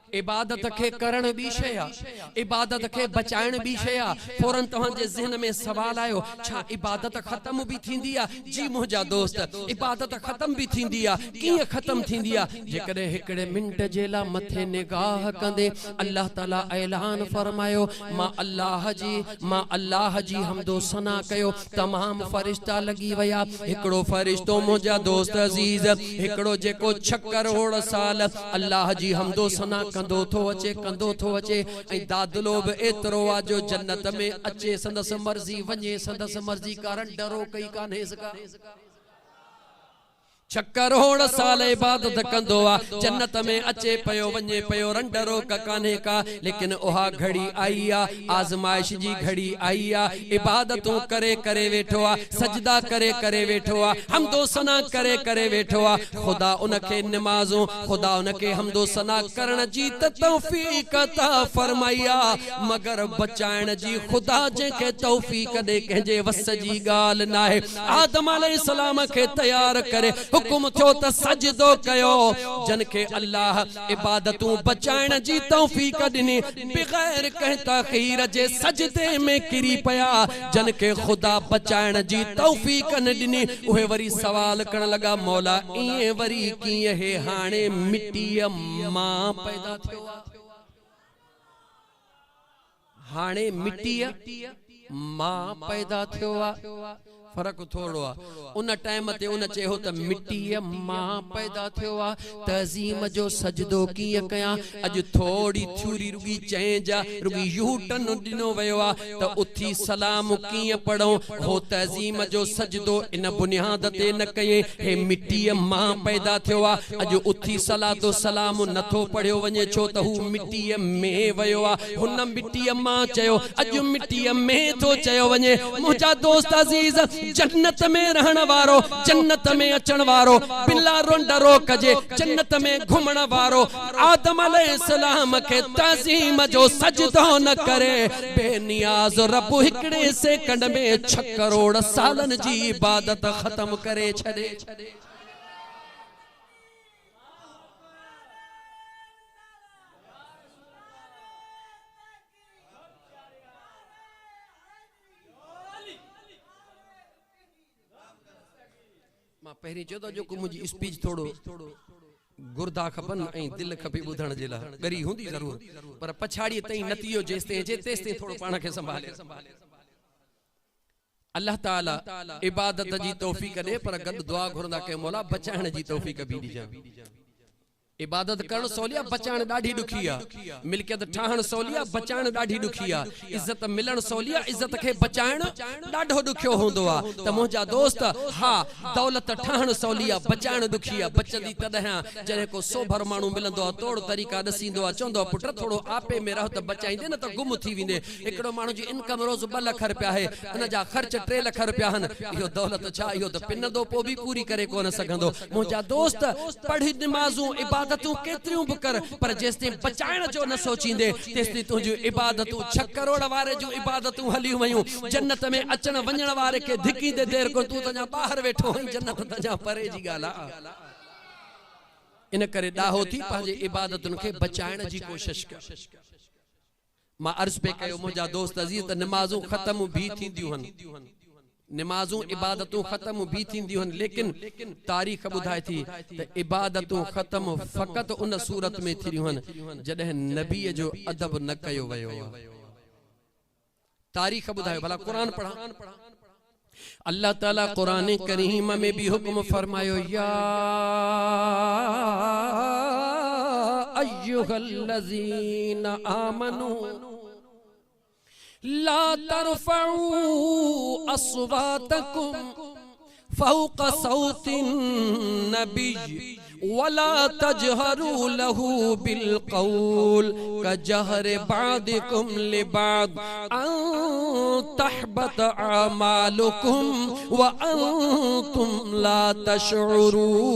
इबादत के करण बी शय आ, इबादत के बचाइण बी शय आ। फौरन तव्हांजे ज़हन में सवाल आयो, छा इबादत खत्म भी थींदी आ? जी मुंहिंजा दोस्त, इबादत खत्म भी थींदी आ। कीअं खत्म थींदी आ? जेकॾहिं हिकिड़े मिंट जे लाइ मथे निगाह कंदे अल्लाह ताला ऐलान फरमायो, मां अल्लाह जी हमदो सना कयो, तमाम फरिश्ता लगी वया। हिकिड़ो फरिश्तो मुंहिंजा दोस्त अजीज, हिकिड़ो जेको 6 करोड़ साल अल्लाह जी हमदो सना कंदो थो अचे ऐं दादलो बि एतिरो आ जो जन्नत में अचे संदसि मर्ज़ी, वञे संदसि मर्ज़ी, कारण डरो कई कान्हे सका। 6 करोड़ साल इबादत कंदो आ, जन्नत में अचे पयो वञे पयो, रंडरो कान्हे का। लेकिन उहा घड़ी आई आ, आज़माइश जी घड़ी आई आ। इबादतूं करे करे वेठो आ, सजदा करे करे वेठो आ, हमदो सना करे करे वेठो आ। खुदा उनखे नमाज़ूं, खुदा उनखे हमदो सना करण जी तौफीक अता फरमाई आ, मगर बचाइण जी खुदा जंहिंखे तौफीक ॾे कंहिंजे वस जी ॻाल्हि नाहे। आदम अलैहिस्सलाम खे तैयार करे हुकुम थियो त सजदो कयो, जन के अल्लाह इबादतूं बचाइण जी तौफीक ॾिनी, बगैर कंहिं तख़ीर जे सजदे में किरी पया, जन के खुदा बचाइण जी तौफीक न ॾिनी। उहे वरी सवाल करण लगा, मौला ईअं वरी कीअं? हे हाणे मिट्टीअ मां पैदा थियो आ, हाणे मिट्टीअ मां पैदा थियो आ। फर्क थोड़ो आ। उन टाइम ते उन चयो त मिट्टीअ मां पैदा थियो आ। तज़ीम जो सजदो कीअं कयां? अॼु थोड़ी थ्यूरी रुगी चेंज आ, रुगी यू टर्न ॾिनो वियो आ त उथी सलाम कीअं पढ़ूं। हो तज़ीम जो सजदो इन बुनियाद ते न कये, हे मिट्टीअ मां पैदा थियो आ। अॼु उथी सलातो सलाम नथो पढ़ियो वञे, छो त हू मिट्टीअ में वियो आ। हुन मिट्टीअ मां चयो, अॼु मिट्टीअ में थो चयो वञे। मुंहिंजा दोस्त अज़ीज़, जन्नत में रहण वारो, जन्नत में अचण वारो, बिला रोंडरो कजे, जन्नत में घुमण वारो, आदम अलैहिस्सलाम के ताज़ीम जो सजदो न करे, बेनियाज रब हिकड़े सेकंड में 6 करोड़ सालन जी इबादत खत्म करे छड़े। पहिरीं चयो त जेको मुंहिंजी स्पीच थोड़ो गुर्दा खपन ऐं दिल खपे ॿुधण जे लाइ, गरी हूंदी ज़रूर, पर पछाड़ीअ ताईं नतीजो जेसिताईं अचे तेसिताईं थोड़ो पाण खे संभाले। अल्लाह ताला इबादत जी तौफीक ॾे, पर गॾु दुआ घुरंदा कयो, मौला बचाइण जी तौफीक बि ॾिजां। इबादत करण सौलिया, बचाइण ॾाढी ॾुखी आ। मिल्कियत ठाहण सौलिया, बचाइण ॾाढी ॾुखी आ। इज्जत मिलण सौलिया, इज्जत खे बचाइण ॾाढो ॾुखियो हूंदो आ। त मुंहिंजा दोस्त, हा दौलत ठाहण सौलिया, बचाइण ॾुखी आ। बचंदी तॾहिं जॾहिं को सोभर माण्हू मिलंदो आ, तोड़ तरीक़ा ॾसींदो आ, चवंदो आ पुट थोड़ो आपे में रह त बचाईंदे, न त गुम थी वेंदे। हिकिड़ो माण्हू जी इनकम रोज़ 2 लख रुपया आहे, उन जा ख़र्च 3 लख रुपया आहिनि। इहो दौलत छा? इहो त पिनंदो पोइ बि पूरी करे कोन सघंदो। मुंहिंजा दोस्त, पढ़ी नमाज़ूं इबादतूं केतिरियूं बि कर, पर जेसिताईं बचाइण जो न सोचींदे, तेसिताईं तुंहिंजूं इबादतूं 6 करोड़ वारे जूं इबादतूं हलियूं वयूं। जन्नत में अचण वञण वारे खे धिकी दे देर को, तूं त ॿाहिरि वेठो आहीं, जन्नत त परे जी ॻाल्हि आ। इन करे ॾाहो थी पंहिंजे इबादतुनि खे बचाइण जी कोशिश कर। मां अर्ज़ पे कयो, मुंहिंजा दोस्त अज़ीज़, त नमाज़ूं ख़त्म भी थींदियूं आहिनि, नमाज़ूं इबादतूं ख़त्म भी थींदियूं आहिनि, लेकिन तारीख़ ॿुधाए थी त इबादतूं ख़त्म फ़क़त उन सूरत में थींदियूं आहिनि जॾहिं नबीअ जो अदब न कयो वियो आहे। तारीख़ ॿुधायो, भला क़ुरान पढ़ा। अल्लाह ताला क़ुरान करीम में भी हुक्म फरमायो, या अय्युहल्लज़ीना आमनू ला तरफ़ऊ अस्वातकुम फ़ौक़ सौतिन नबी वला तजहरू लहू बिलक़ौल कजहर बादिकुम लिबाद अन तहबत आमालुकुम व अंतुम ला तशउरून।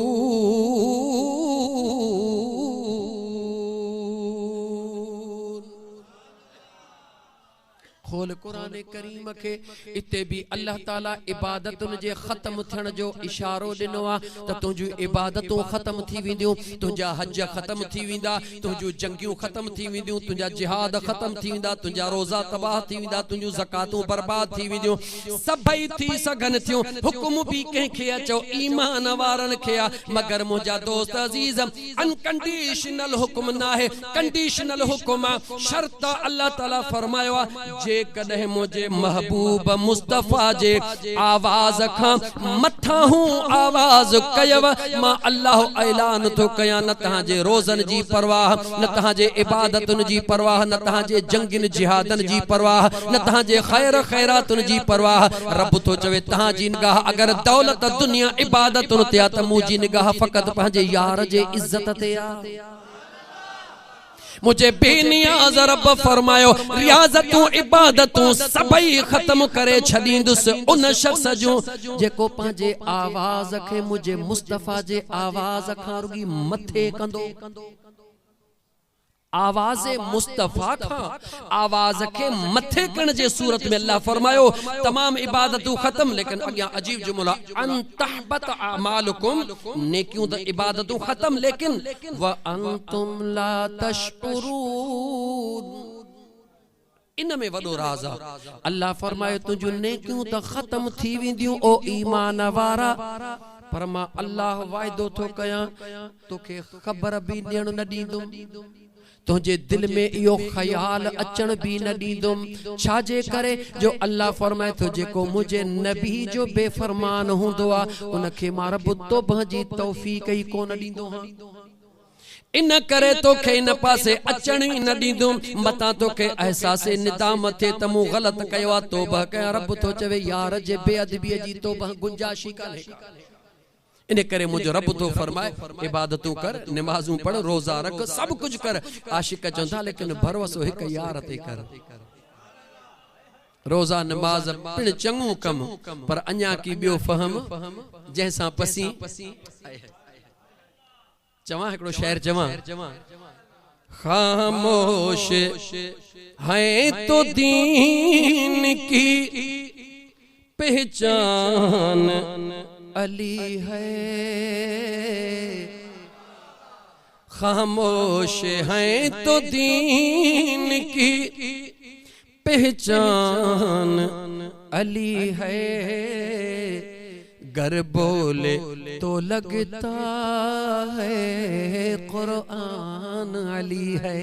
खोल कुरान करीम के इते भी अल्लाह ताला इबादतुन जे खत्म थियण जो इशारो दिनो आ त तुझी इबादतों खत्म थी विंदियूं तुझा हज खत्म थी विंदा तुझू जंगियूं खत्म थी विंदियूं तुझा जिहाद खत्म थी विंदा तुझा रोजा तबाह थी विंदा तुझू ज़कातूं बर्बाद थी विंदियूं सभई थी सगन थियूं हुक्म भी कंहिंखे अचो ईमान वारन खे आ मगर मुझा दोस्त अजीज अनकंडीशनल हुक्म ना है कंडीशनल हुक्म शर्त अल्लाह ताला फरमायो जे कदे मुझे महबूब मुस्तफा जे आवाज खां मथा हूं आवाज कयव मां अल्लाह ऐलान तो कया न तहां जे रोजन जी परवाह न तहां जे इबादतुन जी परवाह न तहां जे जंगिन जिहादन जी परवाह न तहां जे खैर खैरातुन जी परवाह रब तो चवे तहां जी निगाह अगर दौलत दुनिया इबादतुन ते त मुजी निगाह फकत पंहिंजे यार जे इज्जत ते आ मुझे बेनियाज रब फरमायो रियाजतूं इबादतूं सबई खत्म करे छदींदुस उन शख्स जो जेको पंहिंजे आवाज खे मुझे मुस्तफा जे आवाज खां रुगी मथे कंदो आवाज मुस्तफा खां आवाज के मथे कण जे सूरत में अल्लाह फरमायो तमाम इबादतूं खत्म लेकिन अग्या अजीब जुमला अन तहबत अमालुकुम नेकियों द इबादतूं खत्म लेकिन व अंतुम ला तशउरून इन में वडो राज आ अल्लाह फरमायो तुझू नेकियों त खत्म थी विंदियूं ओ ईमान वारा पर मां अल्लाह वायदो थो कया तोखे खबर भी ॾियण न ॾींदुमि तुझे दिल में इयो ख्याल अचण भी न दींदुम छाजे करे जो अल्लाह फरमाए तो जेको मुझे नबी जो बेफरमान हुंदो आ उनखे मां रब तो भजी तौफीक ही कोन दींदो हां इन करे तो खे इन पासे अचण ही न दींदुम मता तो के एहसास निदाम थे तमु गलत कयो तौबा कया रब तो चवे यार जे बेअदबी जी तौबा गुंजाइश काने इन करे मुझे रब तो फरमाए इबादतूं कर नमाजूं पढ़ रोजा रख सब कुछ कर आशिक चंदा लेकिन भरोसो एक यार ते कर रोजा नमाज पिण चंगू कम पर अन्या की बियो फहम जैसा पसी चवा एकड़ो शेर चवा खामोश है तो दीन की पहचान अली है खामोश हैं तो दीन की पहचान अली है गर बोले तो लगता है कुरान अली है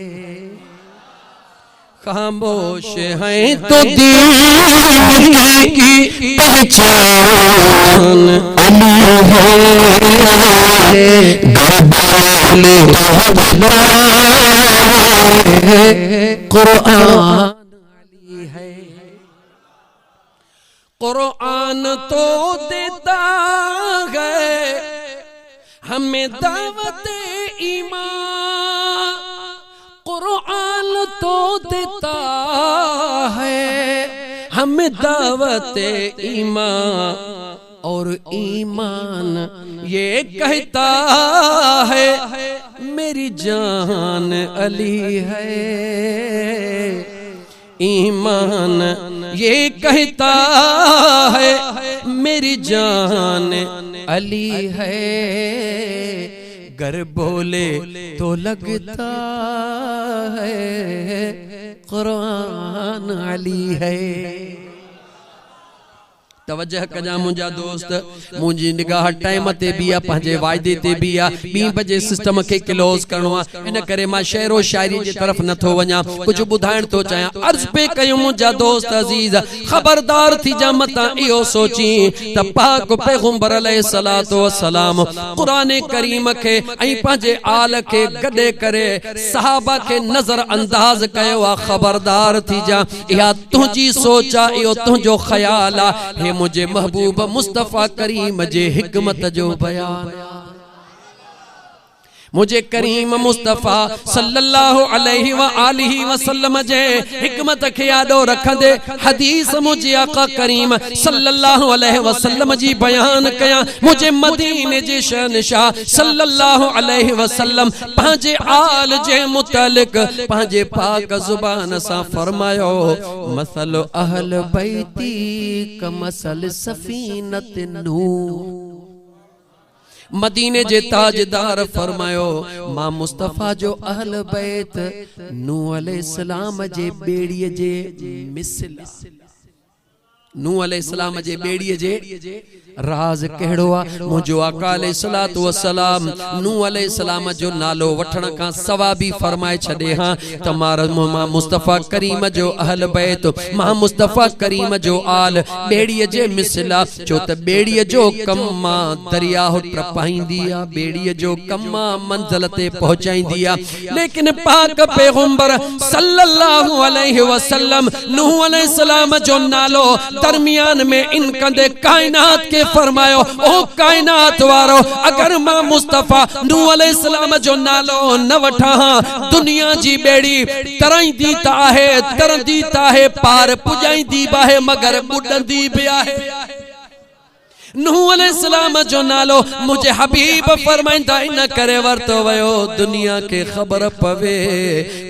खामोश हैं तो दीन की पहचान अली है कुरान तो देता है हमें दावत ईमान कुरान तो देता है हमें दावत ईमान और ईमान ये कहता है मेरी जान अली है ईमान ये कहता है मेरी जान अली है गर बोले तो लगता है कुरान अली है तवज्जह कजा मुंजा दोस्त मुंजी निगाह टाइम ते बिया पंहिंजे वायदे ते बिया 2 बजे सिस्टम के क्लोज करणो आ इन करे मां शेरो शायरी जे तरफ नथो वञा कुछ बुधाइण तो चाया अर्ज पे कयो मुंजा दोस्त अजीज खबरदार थी जा मता इयो सोची त पाक पैगंबर अलैहिस्सलातु वस्सलाम कुरान करीम के ऐ पंहिंजे आल के गडे करे सहाबा के नजर अंदाज कयो आ खबरदार थी जा या तुझी सोचा इयो तुझो ख्याल आ मुझे महबूब मुस्तफा करीम जे हिकमत जो बयान मुझे करीम मुस्तफ़ा सल्लल्लाहु अलैहि व आलिहि वसल्लम जे हिकमत के यादो रखंदे हदीस मुझे आका करीम सल्लल्लाहु अलैहि वसल्लम जी बयान कया। मुझे मदीने जे शहंशाह सल्लल्लाहु अलैहि वसल्लम पंहिंजे आल जे मुतालिक पंहिंजे पाक ज़ुबान सा फरमायो, मसल अहल बैती कमसल सफीनत नूह। मदीने जे ताजदार फरमायो, मां मुस्तफ़ा जो अहल बैत नूह अलैहिस्सलाम जे बेड़ीअ जे मिसला। नूह अलैहिस्सलाम जे बेड़ीअ जे राज कहिड़ो आ? मुझो आका अलैहिस्सलातु वस्सलाम नूह अलैहिस्सलाम जो नालो वठण का सवा भी फरमाए छडे हां त मां मुस्तफ़ा करीम जो अहल बैत, मां मुस्तफ़ा करीम जो आल बेड़ीअ जे मिसला। छो त बेड़ीअ जो कम मां दरिया टपाईंदी आ, बेड़ीअ जो कम मां मंजिल ते पहुंचाईंदी आ। लेकिन पाक पैगंबर सल्लल्लाहु अलैहि वसल्लम नूह अलैहिस्सलाम जो नालो दरमियान में इन कंदे कायनात के फरमायो, ओ कायनात वारो, अगर मां मुस्तफ़ा नूह अलैहिस्सलाम जो नालो न वठा हां, दुनिया जी बेड़ी तरंदी ता है, तरंदी ता है, पार पुजाईंदी बाहे मगर बुडंदी भी आहे। नूह अलैहिस्सलाम जो नालो मुझे हबीब फरमाइंदा इन करे वरतो वयो, दुनिया के खबर पवे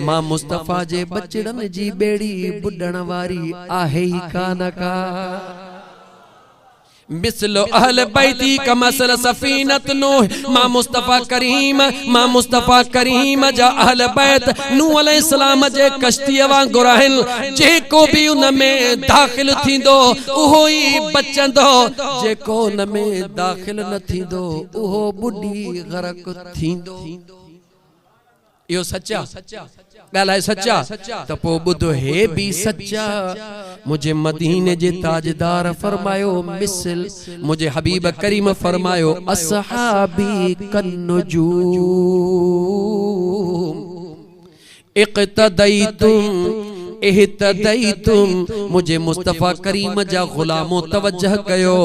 मां मुस्तफ़ा जे बचड़न जी बेड़ी बुडण वारी आहे ही कान का। मिसलो अहल बैती का मसल सफीनत नूह। मां मुस्तफ़ा करीम जा अहल बैत नूह अलैहिस्सलाम जे कश्तीअ वांगुर आहिनि। जेको भी उन में दाखिल थींदो उहो ई बचंदो, जेको उन में दाखिल न थींदो उहो बुडी गरक थींदो। यो सच्चा गाल है, सच्चा त पो बुधो हे भी सच्चा। मुझे मदीने जे ताजदार फरमायो मिसल, मुझे हबीब करीम फरमायो असहाबी कन्नुजूम इक़्तदैतुम इहतदैतुम। मुझे मुस्तफ़ा करीम जा गुलामो तवज्जह कयो,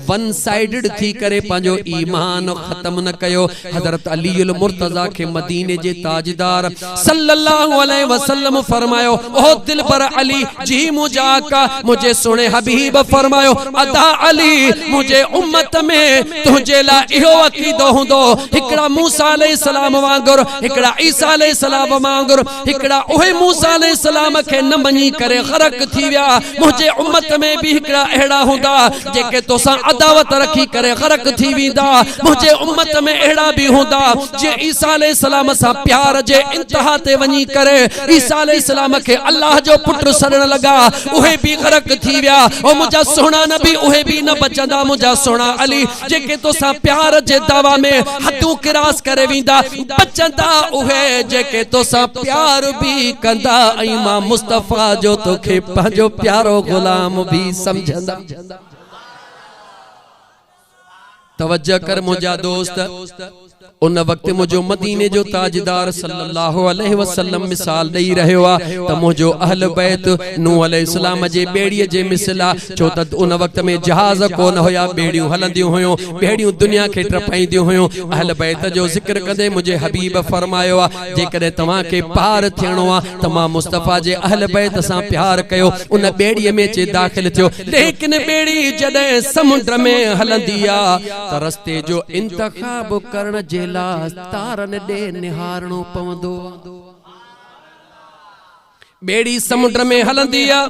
वन साइडेड थी करे पांजो ईमान खत्म न कयो। हजरत अली मुर्तजा के मदीने जे ताजदार सल्लल्लाहु अलैहि वसल्लम फरमायो, ओ दिलबर अली जी मुझा का मुझे सुने हबीब फरमायो, अदा अली मुझे उम्मत में तुझे ला इहो अकीदो हुंदो, हिकड़ा मूसा अलैहिस्सलाम वांगुर, हिकड़ा ईसा अलैहिस्सलाम वांगुर, हिकड़ा ओहे मूसा अलैहिस्सलाम न मनी करे गरक थी विया। मुझे उम्मत में भी हिकड़ा अहिड़ा हुंदा जेके तोसा अदावत रखी करे गरक थी विंदा। मुझे उम्मत में अहिड़ा भी हुंदा जे ईसा अलैहिस्सलाम सा प्यार जे इंतहा ते वनी करे ईसा अलैहिस्सलाम के अल्लाह जो पुत्र सरण लगा, उहे भी गरक थी विया। ओ मुझा सोना नबी उहे भी न बचंदा। मुझा सोना अली जेके तोसा प्यार जे दावा में हदू किरास करे विंदा, बचंदा उहे जेके तोसा प्यार भी कंदा। ऐं मां मुस्तफ़ा जो तोखे पंहिंजो प्यारो गुलाम भी समझंदा। तवज्जो कर मुझा दोस्त, उन वक्त मुझो मदीने जो ताजदार सल्लल्लाहु अलैहि वसल्लम मिसाल दई रहियो आ त मुझो अहल बैत नूह अलैहिस्सलाम जे बेड़ीअ जे मिसला। छो त उन वक्त में जहाज कोन हुया, बेड़ियूं हलंदियूं हुयूं, बेड़ियूं दुनिया के टपाईंदियूं हुयूं। अहल बैत जो जिक्र कंदे मुझे हबीब फरमायो आ, जेकॾहिं तव्हां के पार थियणो आ त मां मुस्तफ़ा जे अहल बैत सां प्यार कयो, उन बेड़ीअ में चे दाखिल थियो। लेकिन बेड़ी जॾहिं समुंड में हलंदी आ त रस्ते जो इंतखाब करण जे तारन दे निहारणो पवंदो। बेड़ी समुद्र में हलंदी आ,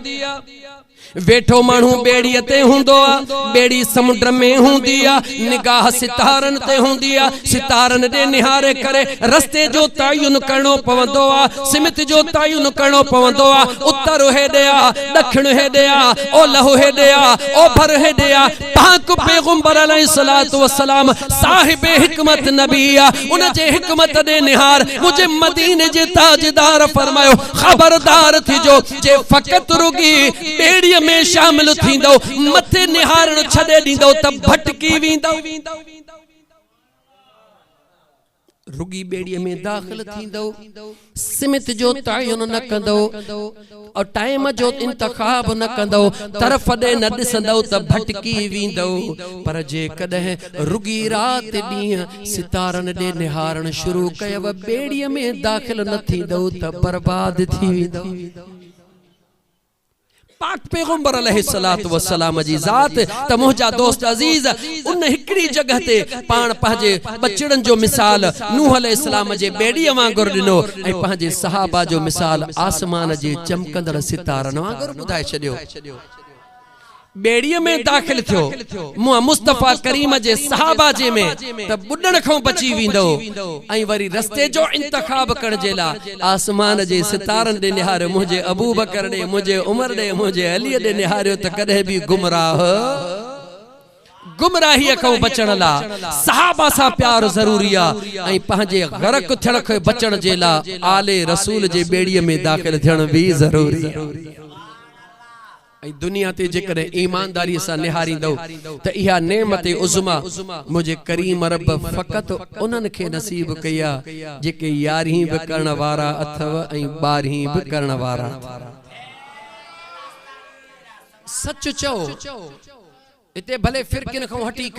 वेठो मानू बेड़ीअ ते हुंदो आ, बेड़ी समुद्र में हुंदी आ, निगाह सितारन ते हुंदी आ। सितारन दे निहारे करे रस्ते जो तयन करणो पवंदो आ, सिमत जो तयन करणो पवंदो आ। उत्तर हेडे आ, दक्षिण हेडे आ, ओलह हेडे आ, ओभर हेडे आ। पाक पैगंबर अलैहिस्सलातु वस्सलाम साहिब हिकमत नबी आ, उन जे हिकमत दे निहार मुझे मदीने जे ताजदार फरमायो, खबरदार थी जो जे फकत रुगी बेड़ी में शामिल थींदो, मथे निहारण छडे दींदो त भटकी वेंदो। रुगी बेड़ीअ में दाखिल थींदो, सिमत जो तयन न कंदो और टाइम जो इंतखाब न कंदो तरफ दे न दिसंदो त भटकी वींदो पर जे कदे रुगी रात दी सितारन दे निहारण शुरू कयव बेड़ीअ में दाखिल न थींदो त बर्बाद थी वींदो पाक पैगंबर अलैहिस्सलातु वस्सलाम जी ज़ात त मुंहिंजा दोस्त अजीज उन हिकड़ी जगह ते पाण पंहिंजे बचड़न जो मिसाल नूह अलैहिस्सलाम जे बेड़ीअ वांगुर ॾिनो ऐं पंहिंजे सहाबा जो मिसाल आसमान जे चमकंदड़ सितारन वांगुर ॿुधाए छॾियो बेड़ीअ में दाखिल थियो मुस्तफा करीम जे सहाबा जे में त बुॾण खां बची वेंदो ऐं वरी रस्ते जो इंतखाब करण जे लाइ आसमान जे सितारन दे निहारियो मुंहिंजे अबू बकर दे मुंहिंजे उमर दे मुंहिंजे अली दे निहारियो त कदे भी गुमराही खां बचण ला सहाबा सा प्यार जरूरी आ ऐं पंहिंजे गरक थियण खां बचण जे लाइ आले रसूल जे बेड़ीअ में दाखिल थियण भी जरूरी आहे दुनिया ते जेकर ईमानदारी से निहारींदो त इहा नेमत उज़मा मुझे करीम रब फकत उन्हनि खे नसीब कया जेके यारही भी करण वारा अथव ऐं 12 भी करण वारा सच चो इते भले फिरकन को हटी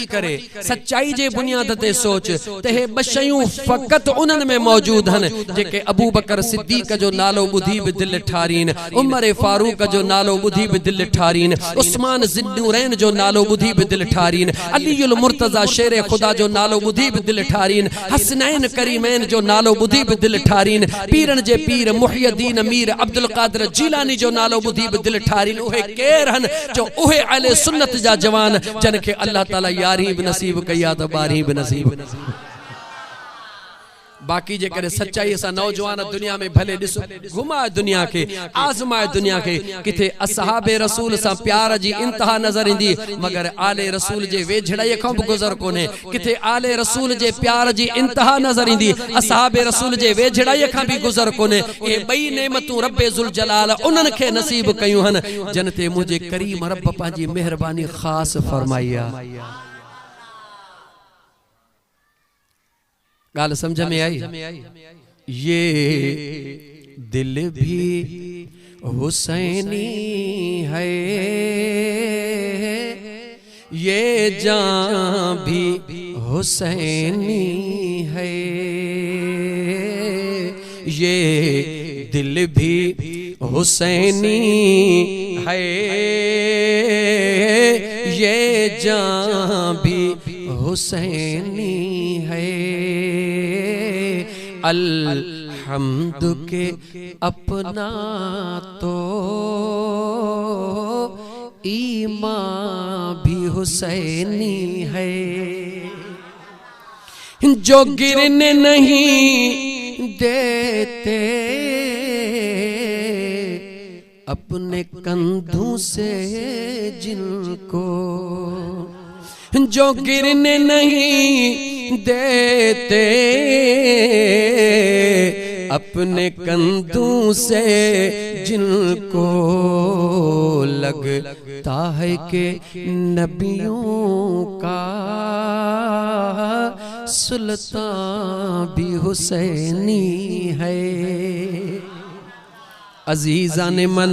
करे सच्चाई जे बुनियाद ते सोच ते हे बशयूं फकत उन्हनि में मौजूद हन जेके अबू बकर सिद्दीक जो नालो बुधी भी दिल ठारीन उमर फारूक जो नालो बुधी भी दिल ठारीन उस्मान ज़िन्नूरैन जो नालो बुधी भी दिल ठारीन अलीउल मुर्तजा शेर खुदा जो नालो बुधी भी दिल ठारीन हसनैन करीमैन जो नालो बुधी भी दिल ठारीन पीरन जे पीर मुहियद्दीन मीर अब्दुल कादिर जीलानी जो नालो बुधी भी दिल ठारीन उहे केर हन जो उहे अहले सुन्नत जा जवान जन के अल्लाह ताला यारी भी नसीब कया तो 12 भी नसीब बाकी जे करे सच्चाई सा नौजवान दुनिया में भले दिसो घुमाए दुनिया के आजमाए दुनिया के किथे असहाबे रसूल सा प्यार जी इंतहा नजर इंदी मगर आले रसूल जे वेझड़ाई खां गुजर कोने किथे आले रसूल जे प्यार जी इंतहा नजर इंदी असहाबे रसूल जे वेझड़ाई खां भी गुजर कोने ए बई नेमतू रब्बे जुल जलाल उनन के नसीब कयूं हन जनते मुझे करीम रब पाजी मेहरबानी खास फरमाइया गाल समझ में आई ये दिल भी हुसैनी है ये जान भी हुसैनी है ये दिल भी हुसैनी है ये जान भी हुसैनी है अल्हम्द के अपना तो ईमान भी हुसैनी है जो गिरने नहीं देते अपने कंधों से जिनको जो गिरने नहीं देते अपने कंधों से जिनको लगता है कि नबियों का सुल्तान भी हुसैनी है अजीजा ने मन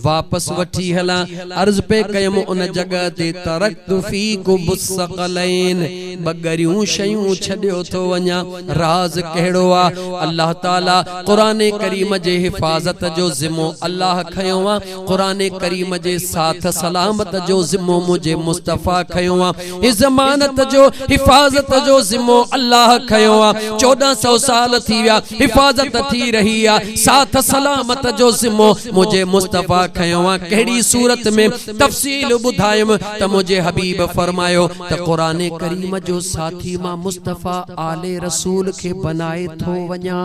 वापस वठी हला अर्ज पे कयम उन जगह ते तरक्तु फीकुम मुसक़लैन बगरियूं शयूं छड्यो तो वञा राज कहिड़ो आ अल्लाह ताला कुरान करीम जे हिफाजत जो जिम्मो अल्लाह खयो आ कुरान करीम जे साथ सलामत जो जिम्मो मुझे मुस्तफा खयो आ ज़मानत जो हिफाजत जो जिम्मो अल्लाह खयो आ 1400 साल थी विया हिफाजत थी रही आ साथ सलामत जो जिम्मो मुझे मुस्तफा खयो आ केड़ी सूरत में तफसील बुधायम त मुझे हबीब फरमायो त कुरान करीम जो साथी मां मुस्तफा आले रसूल के बनाए थो वञा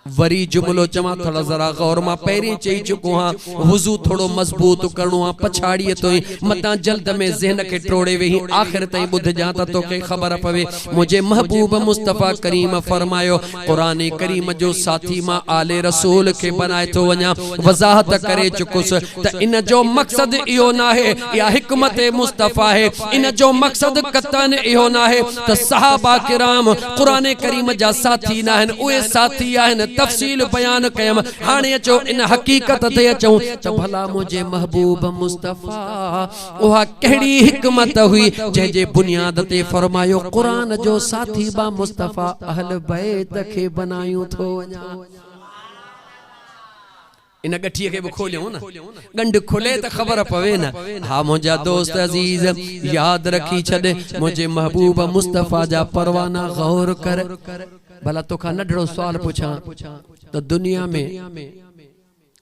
वरी जुमलो चमा थोड़ा जरा गौर मां पहिरीं चई चुको हां वुजू थोड़ो मजबूत करणो आ पछाड़ीअ तो मता जल्द में ज़हन के ट्रोड़े वेही आखिर ताईं बुधजां त तोखे ख़बर पवे मुझे महबूब मुस्तफा करीम फरमायो कुरान करीम जो साथी मां आले रसूल के बनाए तो वञा वजाहत करे चुकुस त इन जो मकसद इहो ना है या हिकमत मुस्तफा है इन जो मकसद कतन इहो ना है त सहाबा किराम कुरान करीम जा साथी ना हन ओए साथी आहिन तफसील बयान कयम हाने अचो इन हकीकत ते अचूं त भला मुझे महबूब मुस्तफा ओहा कहिड़ी हिकमत हुई जे बुनियाद ते फरमायो कुरान जो साथी बा मुस्तफा अहल बैत के बनायूं थो वञा इन गठिए के खोलियो ना गंड खुले त खबर पवे ना हा मुझा दोस्त अजीज याद रखी छदे मुझे महबूब मुस्तफा जा परवाना गौर कर भला तोखा नढड़ो सवाल पूछा तो दुनिया में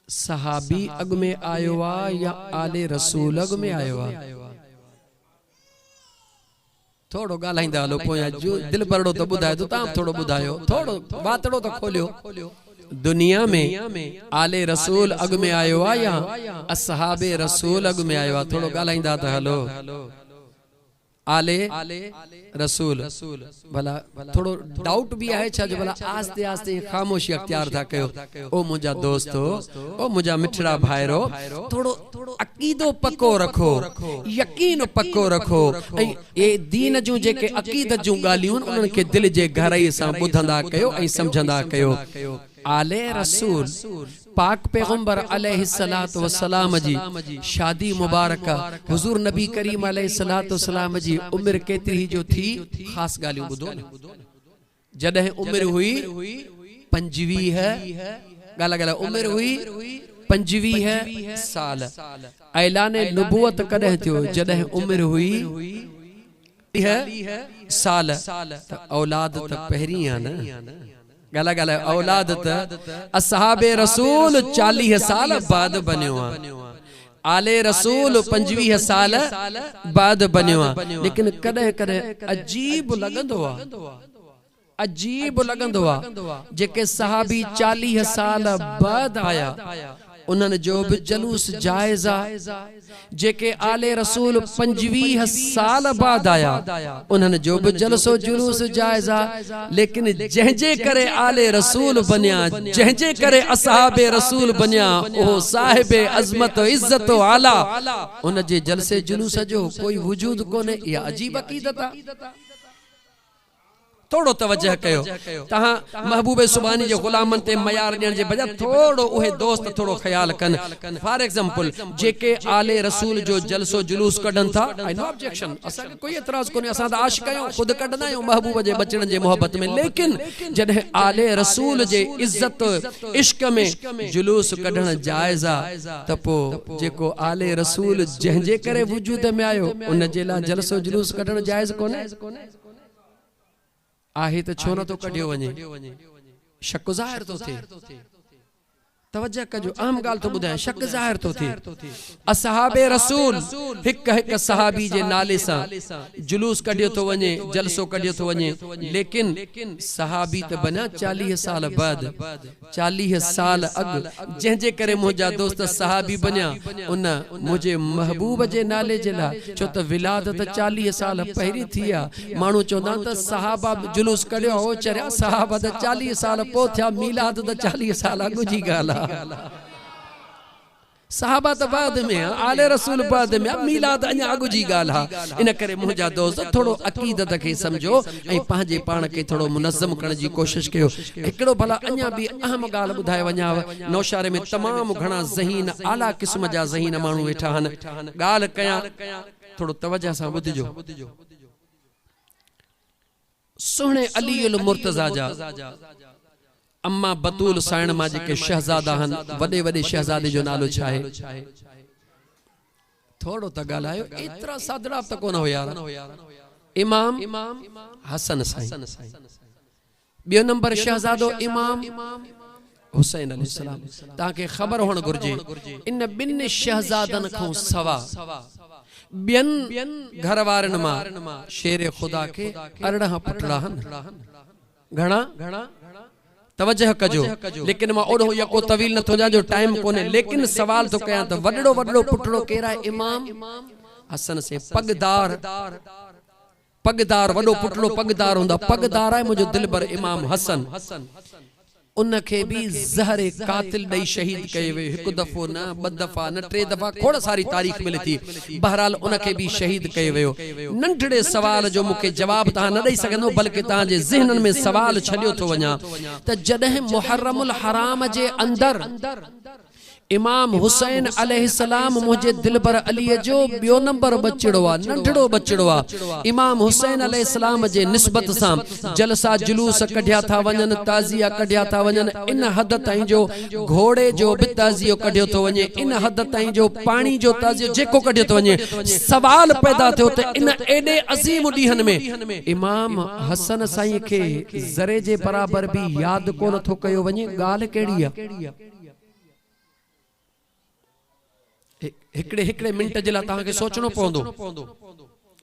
सहाबी अग में आयो आ या आले रसूल अग में आयो आ थोड़ो गालाइंदा हलो पोया जो दिल भरड़ो तो बुधायो तो ताम थोड़ो बुधायो थोड़ो बातड़ो तो खोलियो दुनिया में आले रसूल अग में आयो आ या असहाबे रसूल अग में आयो आ थोड़ो गालाइंदा तो हलो आले रसूल भला थोड़ो डाउट भी है छा जो भला आस्ते आस्ते खामोशी अख्तियार था कयो ओ मुझा दोस्तो ओ मुझा मिठड़ा भाईरो थोड़ो अकीदो पक्को रखो यकीन पक्को रखो ए दीन जो जेके अकीदत जो गालियूं उनन के दिल जे गहराई सां बुधंदा कयो ए समझंदा कयो आले रसूल पाक पैगंबर अलैहिस्सलातु वस्सलाम जी शादी मुबारक हुजूर नबी करीम अलैहिस्सलातु वस्सलाम जी उम्र केतरी जो थी खास गालियों बुधो जडह उम्र हुई 25 है गाला गाला उम्र हुई 25 साल ऐलान नबूवत कदह थियो जडह उम्र हुई है साल औलाद त पहिरी है ना गला गला औलाद असहाबे रसूल 40 साल बाद बन्यो आले रसूल 25 साल बाद बन्यो लेकिन कदे कदे अजीब लगंदो जेके सहाबी 40 साल बाद आया उन्हनि जो भी जलूस जायजा जेके आले रसूल 25 साल बाद आया उन्हनि जो भी जलसो जुलूस जायजा लेकिन जंहिंजे करे आले रसूल बनिया जंहिंजे करे असहाबे रसूल बनिया ओ साहिबे अजमत इज्जत आला उन जे जलसे जुलूस जो कोई वजूद कोने या अजीब अकीदत थोड़ो तवज्जो कयो तहां महबूब सुबानी जो गुलामन ते मयार ॾियण जे बजाय थोड़ो उहे दोस्त थोड़ो ख्याल कन फॉर एग्जांपल जेके आले रसूल जो जलसो जुलूस कढन था आई नो ऑब्जेक्शन असा कोई एतराज कोने असा आशिक आयो खुद कढना आयो महबूब जे बचन जे मोहब्बत में लेकिन जदे आले रसूल जे इज्जत इश्क में जुलूस कढण जायजा त पो जेको आले रसूल जंहिंजे करे वजूद में आयो उन जे ला जलसो जुलूस कढण जायज कोने आहे तो छो न तो कढियो वने शक ज़ाहिर तो थे तवज्जो कजो अहम गाल तो बुधाए शक ज़ाहिर तो थे असहाबे रसूल हिक सहाबी जे नाले सा जुलूस कढियो तो वने जलसो कढियो तो वने लेकिन सहाबी त बना 40 साल बाद 40 साल अग जंहिंजे करे मुझा दोस्त सहाबी बनिया उन मुझे महबूब जे नाले जे ला छो त विलादत 40 साल पहिरी थिया मानू चोंदा त सहाबा जुलूस कढियो हो चरिया सहाबा त 40 साल पो थिया मिलाद त 40 साल अगु जी गाल सहाबा तो बाद में आले रसूल बाद में मिलाद अञा अगु जी गाल हा इन करे मुझा दोस्त थोड़ो अकीदत के समझो ए पांजे पाण के थोड़ो मुनज़्ज़म करण जी कोशिश कयो एकड़ो भला अञा भी अहम गाल बुधाए वञा नौशारे में तमाम घणा ज़हीन आला किस्म जा ज़हीन मानू वेठा हन गाल कया थोड़ो तवज्जो सां बुधजो सोहणे अली उल मुर्तजा जा अम्मा बतूल साइण मा जेके शहजादा हन वडे वडे शहजादे जो नालो छाए थोड़ो त गालायो एतरा सादड़ा त कोन हो यार इमाम हसन साईं बियो नंबर शहजादो इमाम हुसैन अलैहिस्सलाम ताके खबर होण गुरजे इन बिन शहजादन खो सवा बियन घर वारन मा शेर खुदा के 18 पुटड़ा हन घणा तवज्जो कजो। लेकिन मां ओडो यको तवील न थो जा जो टाइम कोने, लेकिन सवाल तो कया त वडड़ो वडड़ो पुटड़ो केरा इमाम हसन से पगदार वडो पुटड़ो पगदार हुंदा, पगदार है मुझो दिलबर इमाम हसन। उनखे भी ज़हरे कातिल दई शहीद कये वे, एक दफो न ब दफा न टे दफा, खोड़ सारी तारीख मिले थी। बहरहाल उनखे भी शहीद कये वियो। नंढड़े सवाल जो मुके जवाब ता न दई सकंदो, बल्कि ता जे ज़हनन में सवाल छलियो तो वञा त जडह मुहर्रमुल हराम जे अंदर इमाम हुसैन अलैहिस्सलाम मुझे दिलबर अली जो बियो नंबर बचड़ो आ, नंढड़ो बचड़ो आ। इमाम हुसैन अलैहिस्सलाम जे निस्बत सां जलसा जुलूस कढिया था वञन, ताज़िया कढिया था वञन, इन हद ताईं जो घोड़े जो भी ताज़ियो कढियो तो वञे, इन हद ताईं जो पानी जो ताज़ियो जेको कढियो तो वञे। सवाल पैदा थियो त इन एडे अज़ीम ॾींहनि में इमाम हसन साईं खे ज़रे जे बराबर भी याद कोन थो कयो वञे। ॻाल्हि कहिड़ी आ? हिकड़े मिंट जे लाइ तव्हांखे सोचणो पवंदो,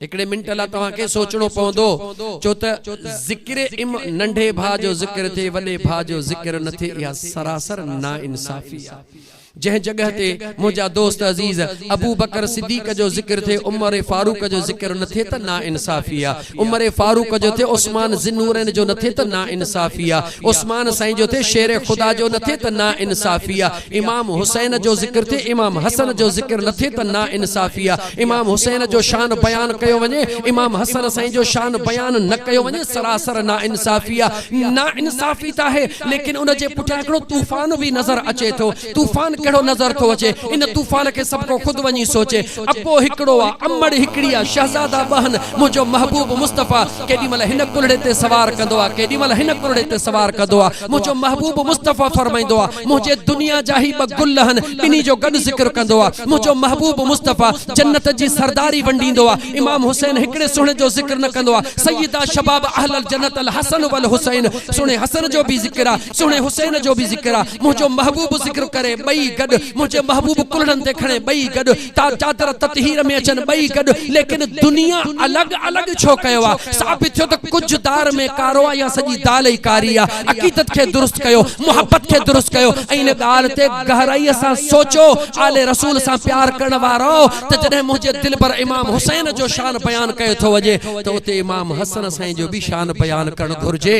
हिकड़े मिंट लाइ तव्हांखे सोचणो पवंदो। छो त ज़िक्र नंढे भाउ जो ज़िक्र थे, वॾे भाउ जो ज़िक्र न थे, इहा सरासर ना इंसाफ़ी आहे। जह जगह ते मुझा दोस्त अजीज अबू बकर सिद्दीक जो जिक्र थे, उमर फारूक जो जिक्र न थे त ना इंसाफिया। उमर फारूक जो थे, उस्मान ज़िन्नूरैन जो न थे त ना इंसाफिया। उस्मान साईं जो थे, शेर खुदा जो न थे त ना इंसाफिया। इमाम हुसैन जो जिक्र थे, इमाम हसन जो जिक्र न थे त ना इंसाफिया। इमाम हुसैन जो शान बयान कयो वञे, इमाम हसन साईं जो शान बयान न कयो वञे, सरासर ना इंसाफिया। ना इंसाफी त आहे, लेकिन उन जे पुठियां हिकिड़ो तूफान भी नज़र अचे थो। तूफान केड़ो नजर तो अचे, इन तूफान के सबको खुद वनी सोचे। अब्बो हिकड़ो आ, अम्मड़ हिकड़ी आ, शहजादा बहन मुझो महबूब मुस्तफा केडी मल हिन कुलड़े ते सवार कंदो आ, केडी मल हिन कुलड़े ते सवार कंदो आ। मुझो महबूब मुस्तफा फरमाइंदो आ, मुझे दुनिया जाही ब गुल हन, इनी जो गड जिक्र कंदो आ। मुझो महबूब मुस्तफा जन्नत जी सरदारी वंडींदो आ। इमाम हुसैन हिकड़े सुणे जो जिक्र न कंदो आ। सय्यदा शबाब अहल जन्नत अल हसन वल हुसैन, सुणे हसन जो भी जिक्र आ, सुणे हुसैन जो भी जिक्र आ। मुझो महबूब जिक्र करे बई गड, मुझे महबूब कुलड़न ते खणे बई गड, ता चादर ततहीर में अचन बई गड। लेकिन दुनिया अलग अलग छो कयो आ? साबित थियो त कुछ दार में कारो आ या सजी दाल ही कारी आ। अकीदत के दुरुस्त कयो, मोहब्बत के दुरुस्त कयो। इन गाल ते गहराई सां सोचो, आले रसूल सां प्यार करण वारो त जडे मुझे दिल पर इमाम हुसैन जो शान बयान कयो थो वजे, त उते इमाम हसन साईं जो भी शान बयान करण घुर्जे।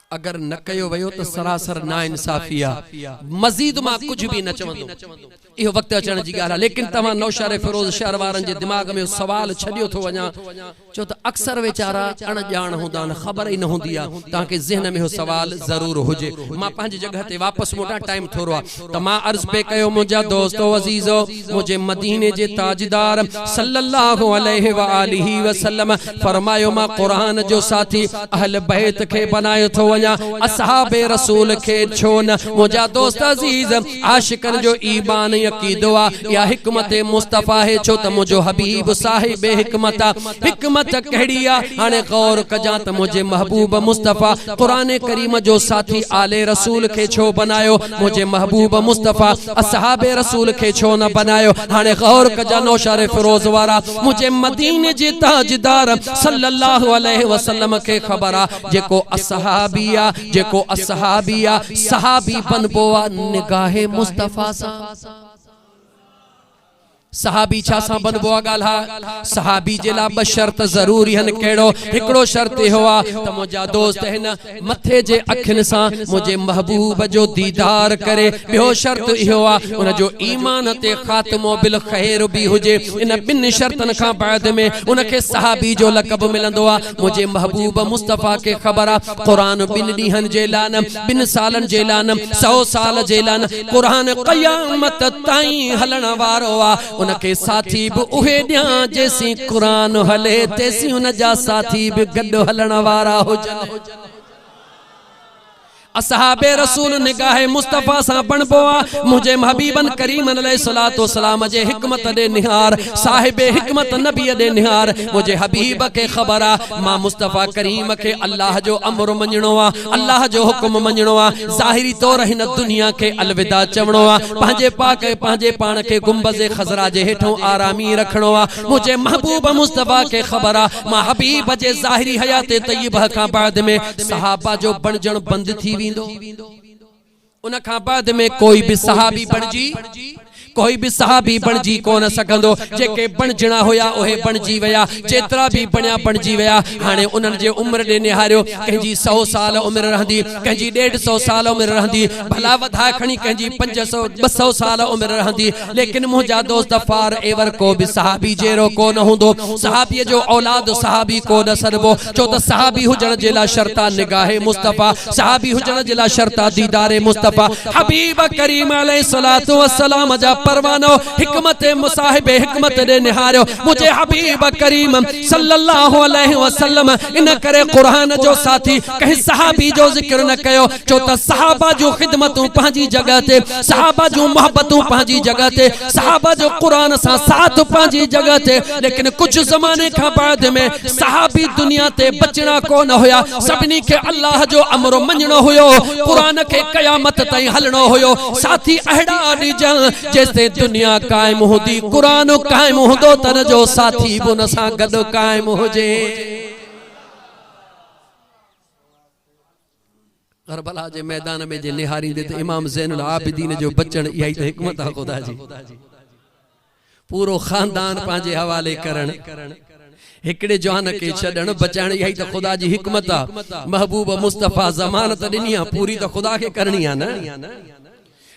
अगर न कयो वयो तो सरासर ना इंसाफिया। मजीद मां कुछ भी न चवंदो, इहो वक्त अचण जी ॻाल्हि आहे। लेकिन तव्हां नौशर फिरोज शहर वारनि जे दिमाग़ में सवाल छॾियो थो वञा, छो त अक्सर वीचारा अणॼाण हूंदा आहिनि, ख़बर ई न हूंदी आहे। तव्हांखे ज़हन में हो सवाल ज़रूर हुजे। मां पंहिंजी जगह ते वापसि मोटां, टाइम थोरो आहे, त मां अर्ज़ पे कयो मुंहिंजा दोस्तो अज़ीज़ो, मुंहिंजे मदीने जे ताजदार सल्लल्लाहु अलैहि व आलिहि वसल्लम फरमायो, मां क़ुरान जो साथी अहल बैत खे बनायो थो वञा, असहाबे रसूल खे छो न। मुंहिंजा दोस्त अज़ीज़, आशिकन जो ईमान यकीदो आ, या हिकमत मुस्तफा है, छो त मुंहिंजो हबीब साहिब हिकमत आ। हिकमत कहिड़ी आ? हाणे गौर कजां त मुंहिंजे महबूब मुस्तफा क़ुरान करीम जो साथी आले रसूल खे छो बनायो? मुंहिंजे महबूब मुस्तफा असहाबे रसूल खे छो न बनायो? हाणे गौर कजां नौशर फिरोज वारा, मुंहिंजे मदीने जे ताजदार सल्लल्लाहु अलैहि वसल्लम खे ख़बर आ, जेको असहाबी आ, जेको असहाबी आ, सहाबी बनबो आ निगाहे मुस्तफा सां। सहाबी छा सां बनबो आ? ॻाल्हि सहाबी जे लाइ ब शर्त ज़रूरी हन। कहिड़ो? हिकिड़ो शर्त इहो आ त मुंहिंजा दोस्त हिन मथे जे अखियुनि सां मुंहिंजे महबूब जो दीदार करे। ॿियो शर्त इहो आ उन जो ईमान ते ख़ात्मो बिल ख़ैर भी हुजे। इन ॿिनि शर्तनि खां बाद में उनखे सहाबी जो लक़ब मिलंदो आ। मुंहिंजे महबूब मुस्तफा खे ख़बर आ, क़ुरान ॿिनि ॾींहनि जे लाइ न, ॿिनि सालनि जे लाइ न, 100 साल जे लाइ न, क़ुरान क़यामत ताईं हलण वारो आ। उनके साथी भी उहे ॾियां जेसी क़ुरान हले, तेसी उन जा साथी भी गॾु हलण वारा हुजनि। असहाबे रसूल निगाह मुस्तफा सा बनबो आ मुझे हबीबन करीमन अलैहिस्सलातु वस्सलाम जे हिकमत दे निहार साहिबे हिकमत नबी दे निहार मुझे हबीब के खबर आ मां मुस्तफा करीम के अल्लाह जो अमर मञणो आ अल्लाह जो हुक्म मञणो आ ज़ाहिरी तौर हिन दुनिया के अलविदा चवणो आ पंहिंजे पाक पंहिंजे पाण के गुंबज़ खज़रा जे हेठों आरामी रखणो आ मुझे महबूब मुस्तफा के खबर आ मां हबीब जे ज़ाहिरी हयात तय्यबा का बाद में सहाबा जो बणजण बंद थी उन खां बाद में कोई भी सहाबी बणजी कोई भी सहाबी बणजी कोन सकंदो जेके बणजना होया ओहे बणजी वया जेतरा भी बणया बणजी वया हाने उनन जे उम्र दे निहारियो कंजी 100 साल उम्र रहंदी कंजी 150 साल उम्र रहंदी भला वधा खणी कंजी 500 200 साल उम्र रहंदी लेकिन मुजा दोस्त फार एवर को भी सहाबी जेरो कोन हुंदो सहाबी जो औलाद सहाबी को न सरबो छो त सहाबी हुजण जे ला शर्ता निगाहे मुस्तफा सहाबी हुजण जे ला शर्ता दीदारे मुस्तफा हबीब करीम अलैहिस्सलातु वस्सलाम जा परवानो हिकमत मुसाहिब हिकमत दे निहारियो मुझे हबीब करीम सल्लल्लाहु अलैहि वसल्लम इन करे कुरान जो साथी कहीं सहाबी जो जिक्र न कयो छो त सहाबा जो खिदमतूं पंहिंजी जगह ते सहाबा जो मोहब्बतूं पंहिंजी जगह ते सहाबा जो कुरान सा साथ पंहिंजी जगह ते लेकिन कुछ जमाने का बाद में सहाबी दुनिया ते बचना कोन होया सभनी के अल्लाह जो अमर मञणो हुयो कुरान के कयामत ताईं हलणो हुयो साथी अहड़ा ॾिजण जेसि दुनिया कायम होदी कुरान कायम होदो तन जो साथी बुन सा गॾु कायम होजे करबला जे मैदान में जे निहारी दे इमाम ज़ैनुल आबिदीन जो बचन इहा त हिकमत है खुदा जी पूरो खानदान पांजे हवाले करण हिकड़े जवान के छड़न बचाण इहा त खुदा जी हिकमत आ महबूब मुस्तफा ज़मानत ॾिनी आ पूरी त खुदा के करनी आ न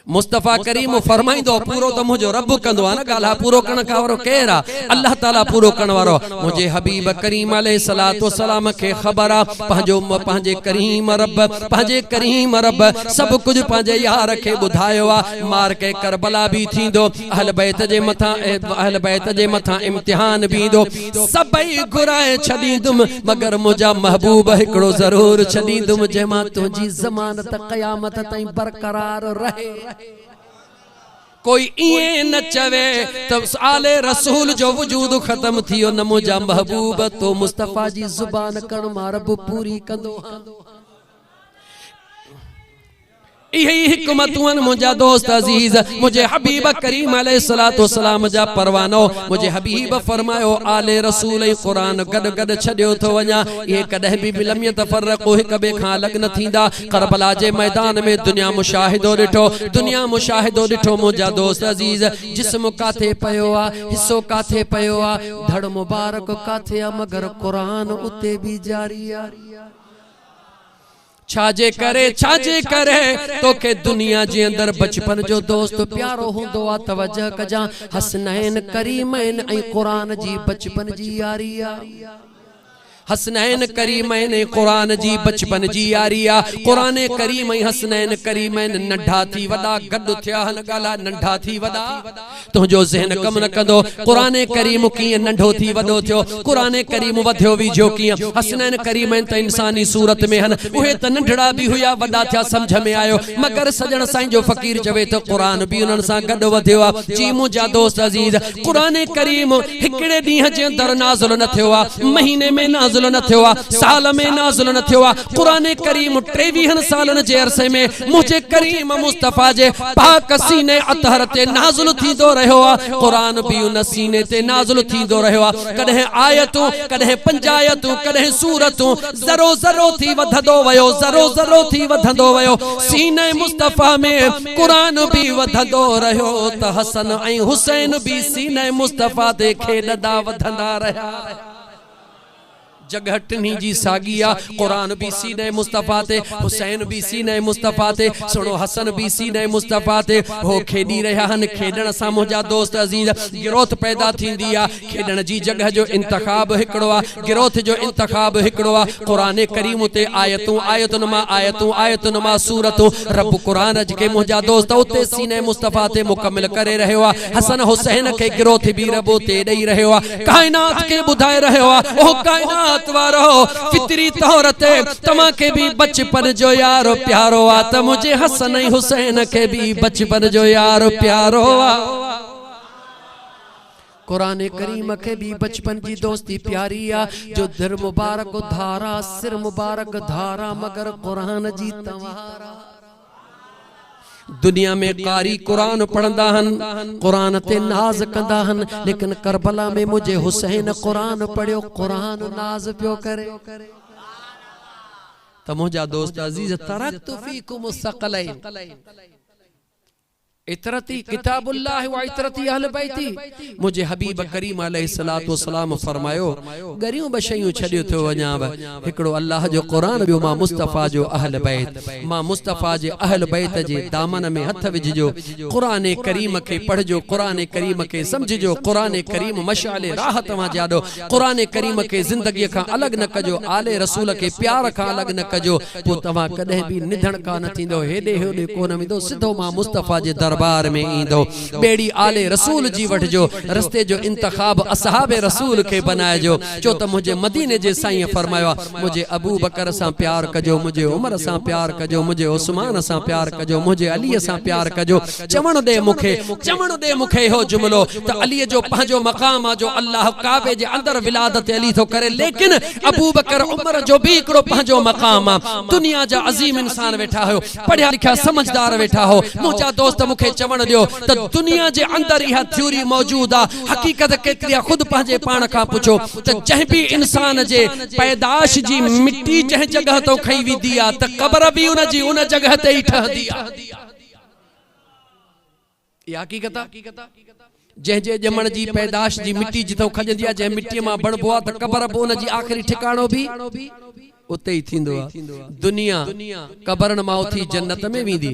मुस्तफा करीम फरमाइंदो पूरो तो मुझो रब कंदो आ न गाला पूरो करण का वारो केर आ अल्लाह ताला पूरो करण वारो मुझे हबीब करीम अलैहिस्सलातु वस्सलाम के खबर आ पंहिंजे करीम रब सब कुछ पंहिंजे यार के बुधायो आ मार के करबला भी थींदो अहल बैत जे मथा इम्तिहान भी दो सबई घुराए छदींदुम मगर मुझा महबूब हिकड़ो जरूर छदींदुम जेमा तुझी ज़मानत क़यामत ताईं बरकरार रहे कोई इए न चवे तब आले रसूल जो वजूद खत्म थियो न मुझा महबूब तो मुस्तफा जी जुबान कण मारब पूरी कंदो यही हिकमतुन मुझा दोस्त अजीज मुझे हबीब करीम अलैहिस्सलातु वस्सलाम जा परवानो मुझे हबीब फरमायो आले रसूल कुरान गड गड छड्यो तो वञा ये कदह भी लम यतफरक़ु हिक बे खां अलग न थींदा करबला जे मैदान में दुनिया मुशाहिदो ॾिठो मुझा दोस्त अजीज जिस्म काथे पयो आ हिस्सो काथे पयो आ धड़ मुबारक काथे आ मगर कुरान उते भी जारी आ छाजे करे तो के दुनिया जे अंदर बचपन जो दोस्त प्यारो हुंदो आ तवज्जो कजा हसनैन करीमैन ऐं कुरान जी बचपन जी यारी आ हसनैन करीमैन कुरान जी बचपन जी यारी आ कुरान करीम हसनैन करीमैन नंढा थी वडा गड थिया हन गाला नंढा थी वडा तुझो ज़हन कम न कंदो कुरान करीम की नंढो थी वडो थियो कुरान करीम वध्यो विझो की हसनैन करीमैन त इंसानी सूरत में हन उहे त नंढड़ा भी हुया वडा थिया समझ में आयो मगर सजण साईं जो फकीर चवे तो कुरान भी उनन सा गड वध्यो आ जी मुझा दोस्त अजीज कुरान करीम हिकड़े दी जे अंदर नाज़िल न थियो आ महीने में नाज़िल न थियो आ साल में नाज़िल न थियो आ कुरान करीम 23 सालन जे अरसे में मुझे करीम मुस्तफा जे पाक सीने अतहर ते नाज़िल थींदो रहियो आ कुरान भी उन सीने ते नाज़िल थींदो रहियो आ कदे आयतूं कदे पंजायतूं कदे सूरतूं ज़रो थी वधंदो वयो सीने मुस्तफा में कुरान भी वधंदो रहियो त हसन ऐं हुसैन भी सीने मुस्तफा ते खेॾंदा वधंदा रहिया जगह टिनी जी सागिया कुरान भी सीने मुस्तफा ते हुसैन भी सीने मुस्तफा ते सुनो हसन भी सीने मुस्तफा ते हो खेडी रहा हन खेडण सा मुझा दोस्त अजीज गिरोथ पैदा थींदी आ खेडण जी जगह जो इंतखाब हिकड़ो आ गिरोथ जो इंतखाब हिकड़ो आ कुरान करीम ते आयतुन मा सूरतूं रब कुरान के मुझा दोस्त उते सीने मुस्तफा ते मुकम्मल करे रहियो आ हसन हुसैन के गिरोथ भी रब ते ॾेई रहियो आ कायनात के बुधाए रहियो आ ओ कायनात कायनात वारो फितरी तौर ते तमा के भी बचपन जो यारो प्यारो आ त मुझे हसन हुसैन के भी बचपन जो यारो प्यारो आ कुरान करीम के भी बचपन की दोस्ती प्यारी आ जो दिल मुबारक धारा सिर मुबारक धारा मगर कुरान जी तवारा दुनिया में कारी कुरान पढ़ंदा हन कुरान ते नाज कंदा हन लेकिन करबला में मुझे हुसैन कुरान पढ़ियो कुरान नाज पियो करे त मुझा दोस्त अजीज तरक्तु फीकुम सक़लैन इतरती किताबुल्लाह व इतरती अहल बैती मुझे हबीब करीम अलैहिस्सलातु वस्सलाम फरमायो गरियूं बशयूं छडियो थियो वञाव हिकड़ो अल्लाह जो कुरान बियो मां मुस्तफा जो अहल बैत मां मुस्तफा जे अहल बैत जे दामन में हथ विझजो कुरान करीम के पढ़जो कुरान करीम के समझजो कुरान करीम मशाले राह तवा जाडो कुरान करीम के जिंदगी का अलग न कजो आले रसूल के प्यार का अलग न कजो पो तवा कदे भी निधन का न थींदो हेडे हेडे कोन मिदो सिधो मां मुस्तफा जे दरबार में ईंदो बेड़ी आले रसूल जी वठजो रस्ते जो इंतखाब असहाबे रसूल के बनाएजो चो त मुझे मदीने जे साईं फरमायो मुझे अबू बकर सा प्यार कजो मुझे उमर सा प्यार कजो मुझे उस्मान सा प्यार कजो मुझे अली सा प्यार कजो चवण दे मुखे हो जुमलो त अली जो पंहिंजो मकाम आ जो अल्लाह काबे जे अंदर विलादत अली तो करे लेकिन अबू बकर उमर जो भी एकड़ो पंहिंजो मकाम आ दुनिया जा अजीम इंसान वेठा हो पढ़िया लिखिया समझदार वेठा हो मुझा दोस्त मुखे चवण दियो त दुनिया जे अंदर यह थ्योरी मौजूद आ हकीकत केतरी खुद पंहिंजे पाण का पुछो त जह भी इंसान जे पैदाश जी मिट्टी जह जगह तो खई विदी आ त कब्र भी उन जगह ते ही ठहदी आ या हकीकत जह जे जमण जी पैदाश जी मिट्टी जितो खजंदी आ जह मिट्टी मां बणबो आ त कब्र बो उन जी आखिरी ठिकाणो भी उते ही थींदो आ दुनिया कब्रन मां उथी जन्नत में वेंदी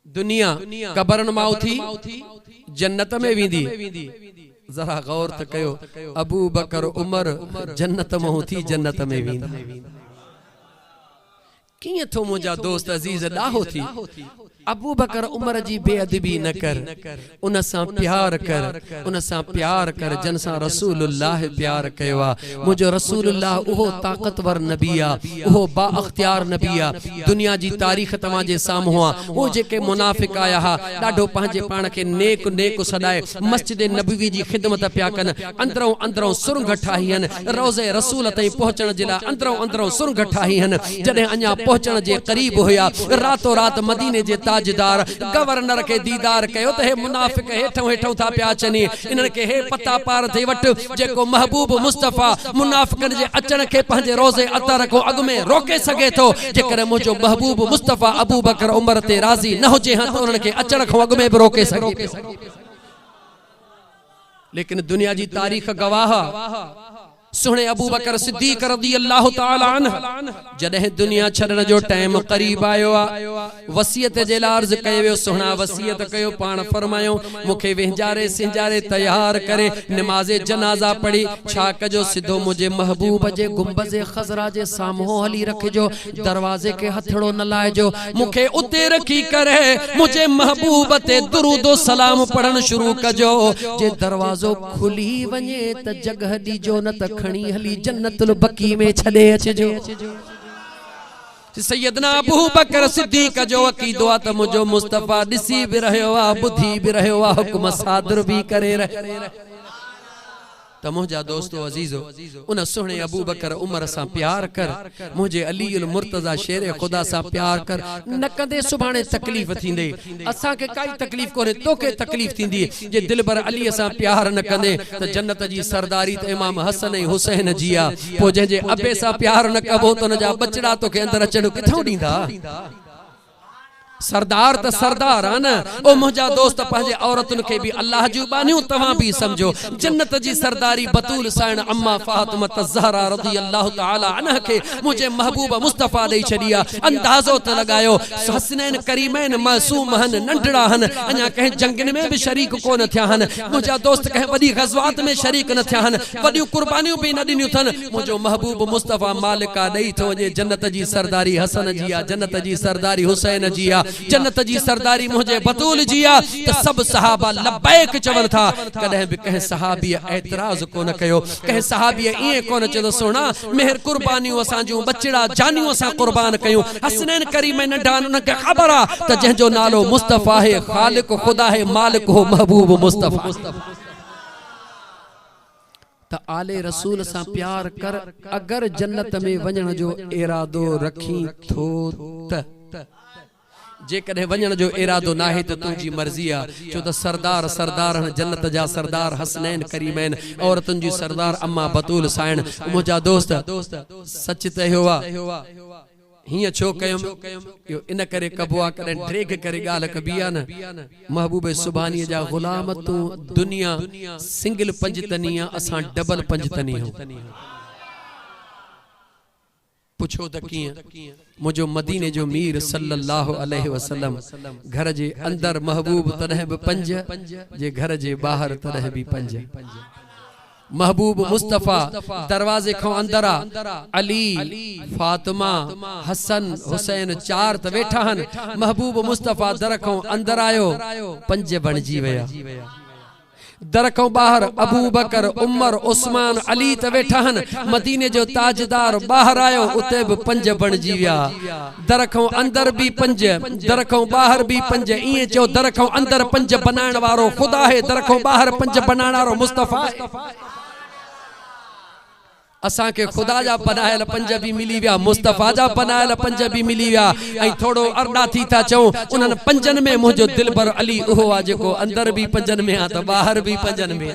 दुनिया कब्रन मां उथी जन्नत में वेंदी जरा गौर त कयो अबू बकर उमर जन्नत में उथी जन्नत में वेंदा किए थो मुझा दोस्त अजीज ॾाहो थी अबू बकर उमर जी बेअदबी न कर उन सा प्यार कर जन सा रसूलुल्लाह प्यार कयो मुझो रसूलुल्लाह उहो ताकतवर नबी आ उहो बा अख्तियार नबी आ दुनिया जी तारीख तवा जे सामू आ वो जेके मुनाफिक आया हा डाढो पंहिंजे पाण के नेक नेक सदाए मस्जिद नबवी जी खिदमत पिया कन अंदरों सुरंग ठाही हन रोज़े रसूल तई पहुंचण जे ला अंदरों सुरंग ठाही हन जडे अञा पहुंचण जे करीब हुया रातो रात मदीने जे ताजदार गवर्नर के दीदार कयो त हे मुनाफिक हेठों था पिया चनी इनन के हे पता पार थी वट जेको महबूब मुस्तफा मुनाफिकन जे अचण के पंहिंजे रोज़े अतर को अग में रोके सके थो जेकर मुझो महबूब मुस्तफा अबू बकर उमर ते राजी न हुजे हां त उनन के अचण को अग में भी रोके सके लेकिन दुनिया जी तारीख गवाह सुने अबू बकर सिद्दीक रज़ी अल्लाह तआला अन्हु जडे दुनिया छडण जो टाइम करीब आयो आ वसियत जे लार्ज कयो सुना वसियत कयो पान फरमायो मुखे वेंजारे सिंजारे तैयार करे नमाज़े जनाजा पढ़ी छा कजो सिधो मुझे महबूब जे गुंबज़े खज़रा जे सामो हली रखजो दरवाजे के हथड़ो न लाएजो मुखे उते रखी करे मुझे महबूब ते दुरूद व सलाम पढ़न शुरू कजो जे दरवाजो खुली वने त जगह दीजो न त खणी हली जन्नतुल बकी में छड़े अचजो सैयदना अबू बकर सिद्दीक जो अकीदो आ त मुझो मुस्तफा दिसी भी रहयो आ बुद्धि भी रहयो आ हुक्म सादर भी करे रहे त मुझा दोस्तों अजीजो उन सुने अबू बकर उमर सा प्यार कर मुझे अलीउल मुर्तजा शेर खुदा सा प्यार कर न कदे सुभाणे तकलीफ थींदे असा के काई तकलीफ कोने तो के तकलीफ थींदी जे दिल भर अली सा प्यार न कंदे त जन्नत जी सरदारी त इमाम हसन ऐं हुसैन जी आ पो जे अबे सा प्यार न कबो तो न जा बचड़ा तो के अंदर अचण किथों दींदा सरदार त सरदार आ न ओ मुझा दोस्त पंहिंजे औरतुन के भी अल्लाह जी बानियो तवा भी समझो जन्नत जी सरदारी बतूल साइन अम्मा फातिमा ज़हरा रज़ी अल्लाह तआला अन्हा के मुझे महबूब मुस्तफा दे छडिया अंदाजो त लगायो हसनैन करीमैन मासूम हन नंढड़ा हन अञा कह जंगन में भी शरीक कोन थिया हन मुझा दोस्त कह वडी गज़वात में शरीक न थिया हन वडी कुर्बानियों भी न दिनियो थन मुझो महबूब मुस्तफा मालिका दई थो जे जन्नत जी सरदारी हसन जी आ जन्नत जी सरदारी हुसैन जी आ जन्नत जी सरदारी मुझे बतूल जिया तो सब सहाबा लब्बैक चवन था कदे भी कह सहाबी एतराज को न कयो कह सहाबी ये कोन चदो सोना मेहर कुर्बानियों असा जो बचड़ा जानियों असा कुर्बान कयो हसनैन करीमैन डान न के खबर त जंजो नालो मुस्तफा है खालिक खुदा है मालिक हो महबूब मुस्तफा त आले रसूल सा प्यार कर अगर जन्नत में वजन जो इरादो रखी थो त जे कदे वजन जो इरादो ना है तो तुझी मर्जी आ जो तो सरदार सरदार जन्नत जा सरदार हसनैन करीमैन और तुझी सरदार अम्मा बतूल साइन मुझा दोस्त सच ते हुआ हिय छो कयम यो इन करे कबुआ करे ड्रेग करे गाल कबिया न महबूब सुभानी जा गुलाम तू दुनिया सिंगल पंजतनिया असा डबल पंजतनी हो पूछो त किए मुझो मदीने जो मीर सल्लल्लाहु अलैहि वसल्लम घर जे अंदर महबूब तदह भी पंज जे घर जे बाहर तदह भी पंज महबूब मुस्तफा दरवाजे खो अंदरा अली फातिमा हसन हुसैन चार त वेठा हन महबूब मुस्तफा दर खो अंदर आयो पंज बनजी वया दर खो बाहर अबू बकर उमर उस्मान अली त वेठा हन मदीने जो ताजदार बाहर आयो उते भी पंज बनजी वया दर खो अंदर भी पंज दर खो बाहर भी पंज इए चो दर खो अंदर पंज बनाण वारो खुदा है दर खो बाहर पंज बनाण वारो मुस्तफा है असा के खुदा जा बनायल पंज भी मिली विया मुस्तफा जा बनायल पंज भी मिली विया ऐ थोड़ो अरडा थी था चऊं उनन पंजन में मुझो दिलबर अली ओहो आ जेको अंदर भी पंजन में आ त बाहर भी पंजन में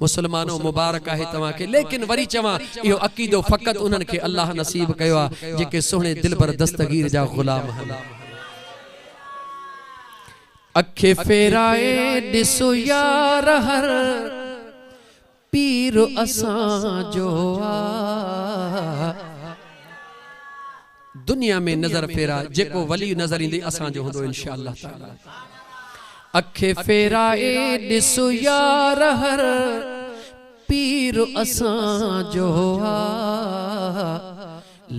मुसलमानों मुबारक है तवा के लेकिन वरी चवा यो अकीदो फकत उनन के अल्लाह नसीब कयो जेके सोहणे दिलबर दस्तगीर जा गुलाम हन अखे फेराए दिसो यार हर पीर असा जो दुनिया में नजर फेरा जेको वली नजर इंदे असा जो होंदो इंशाअल्लाह ताला अखे फेरा ए दिसो यार हर पीर असा जो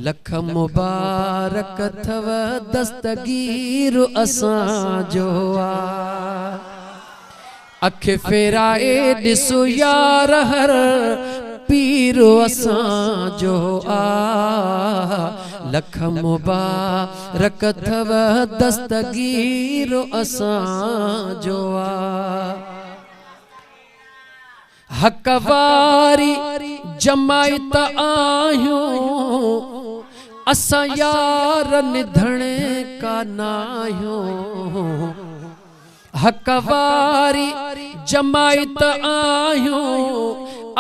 लख मुबारक थव दस्तगीर असा जो अखे फेरा ए दिसो यार हर पीर असा जो लख मुबारक थव दस्तगीर असा जो हकवारी जमायत आहियो असा यार निधणे का नाहियो हकवारी जमायत आयो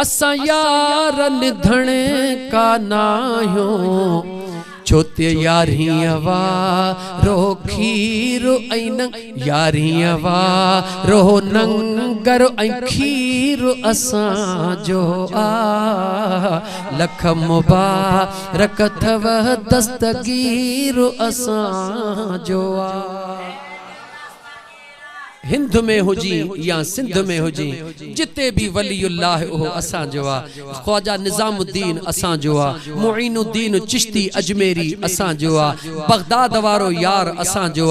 असा यार निधणे का नायो छोते यारियवा रो खीर ऐन यारियवा रो नंगर ऐ खीर असा जो लख मुबारक थव दस्तगीर असा जो हिंद में हुजी या सिंध में हुजी जिते भी वलीउल्लाह ओह असा जो ख्वाजा निजामुद्दीन असा जो मुईनुद्दीन चिश्ती अजमेरी असा जो बगदाद वारो यार असा जो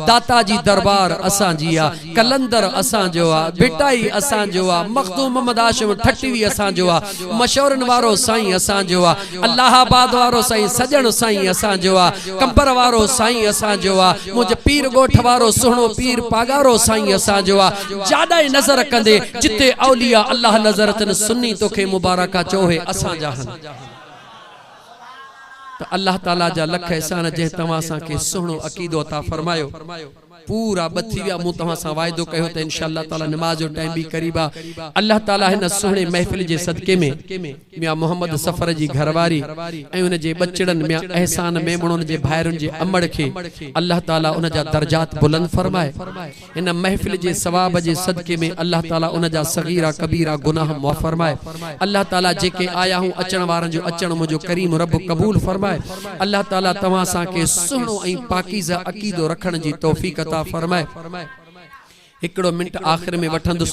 दाता जी दरबार असा जिया कलंदर असा जो बिटाई असा जो मखदूम मोहम्मद आशिम ठट्टीवी असा जो मशौरन वारो साईं असा जो अल्लाहाबाद वारो साईं सजन साईं असा जो कंबर वारो साईं असा जो मुझे पीर गोठ वारो सुहणो पीर पागारो साईं असा जो जादा नजर कंदे जिते औलिया अल्लाह नजर तन सुन्नी तोखे मुबारका चोहे असा जहान तो अल्लाह ताला जा लख एहसान जे तवा सा के सुहणो अकीदो अता फरमायो पूरा बथिया मु तवा सा वायदो कयो त इंशाअल्लाह ताला नमाज जो टाइम भी करीबा अल्लाह ताला हिन सुहणे महफिल जे सदके में मियां मोहम्मद सफर जी घरवारी ए उन जे बचड़न मियां एहसान मेमणन जे भाइरन जे अमड़ के अल्लाह ताला उन जा दर्जात बुलंद फरमाए इन महफिल जे सवाब जे सदके में अल्लाह ताला उन जा सगीरा कबीरा गुनाह माफ फरमाए अल्लाह ताला जेके आया हूं अचण वारन जो अचण मुजो करीम रब कबूल फरमाए अल्लाह ताला तवा सा के सुहणो ऐ पाकीज़ा अकीदो रखण जी तौफीक अता फरमाए एकड़ो मिनट आखिर में वठंदुस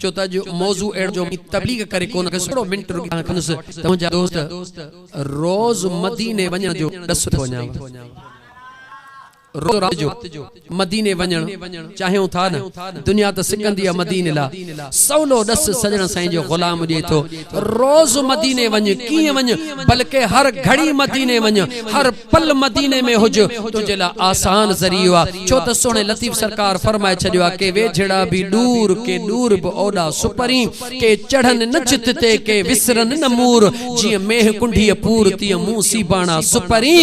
चोता जो मौजू एड़ जो तबलीग करे कोन के सड़ो मिनट रुकी खनस तोजा दोस्त रोज मदीने वणन जो दस थो वणा रोज़ रात जो मदीने वञण चाहियूं था न दुनिया त सिकंदी आहे मदीने ला सवलो दस सजण साईं जो गुलाम ॾिए थो रोज़ मदीने वञ कीअं वञ बल्कि हर घड़ी मदीने वञ हर पल मदीने में हुज तुझे ला आसान ज़रियो आहे छो त सोने लतीफ़ सरकार फरमाए छॾियो आहे के वेझड़ा भी दूर के दूर बि ओॾा सुपरी के चढ़न न चित ते के विसरन न मूर जीअं मेह कुंढीअ पूर तीअं मूं सीबाणा सुपरी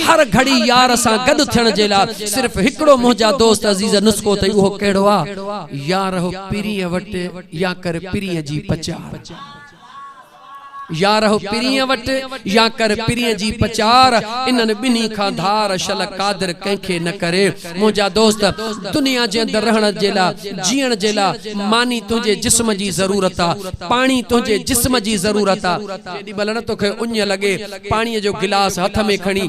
हर घड़ी यार सां गॾु थियण जे लाइ सिर्फ हिकड़ो मुंहिंजा दोस्त अजीज नुस्खो अथई उहो कहिड़ो आहे या रहो पिरीअ वटि या कर पिरीअ जी पचार या रहो पिरीअ वटि या कर पिरीअ जी पचार इन्हनि ॿिन्ही खां धार शल कादिर कंहिंखे न करे मुंहिंजा दोस्त दुनिया जे अंदरि रहण जे लाइ जीअण जे लाइ मानी तुंहिंजे जिस्म जी ज़रूरत आहे पाणी तुंहिंजे जिस्म जी ज़रूरत आहे जेॾीमहिल न तोखे उञ लॻे पाणीअ जो गिलास हथ में खणी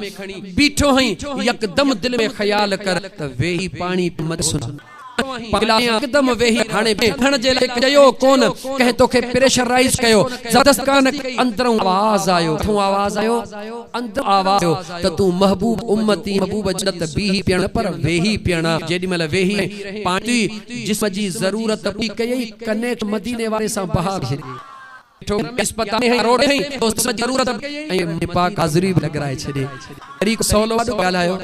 बीठो हई यकदम दिल में ख़्याल कर त वेही पाणी मत सुन एकदम वेही हाणे बैठण जे लाइ कयो कोन कंहिं तोखे प्रेशराइज कयो ज़बरदस्त कान अंदरों आवाज़ आयो अंदर आवाज़ आयो त तूं महबूब उम्मती महबूब जन्नत बीही पियण पर वेही पियण जेॾीमहिल वेही पाणी जिस्म जी ज़रूरत पूरी कयई कनेक्ट मदीने वारे सां बहार अस्पताल है रोड है तो जरूरत ऐं पाक हाज़िरी बि लॻाए छॾे तरीक़ो सवलो ॻाल्हायो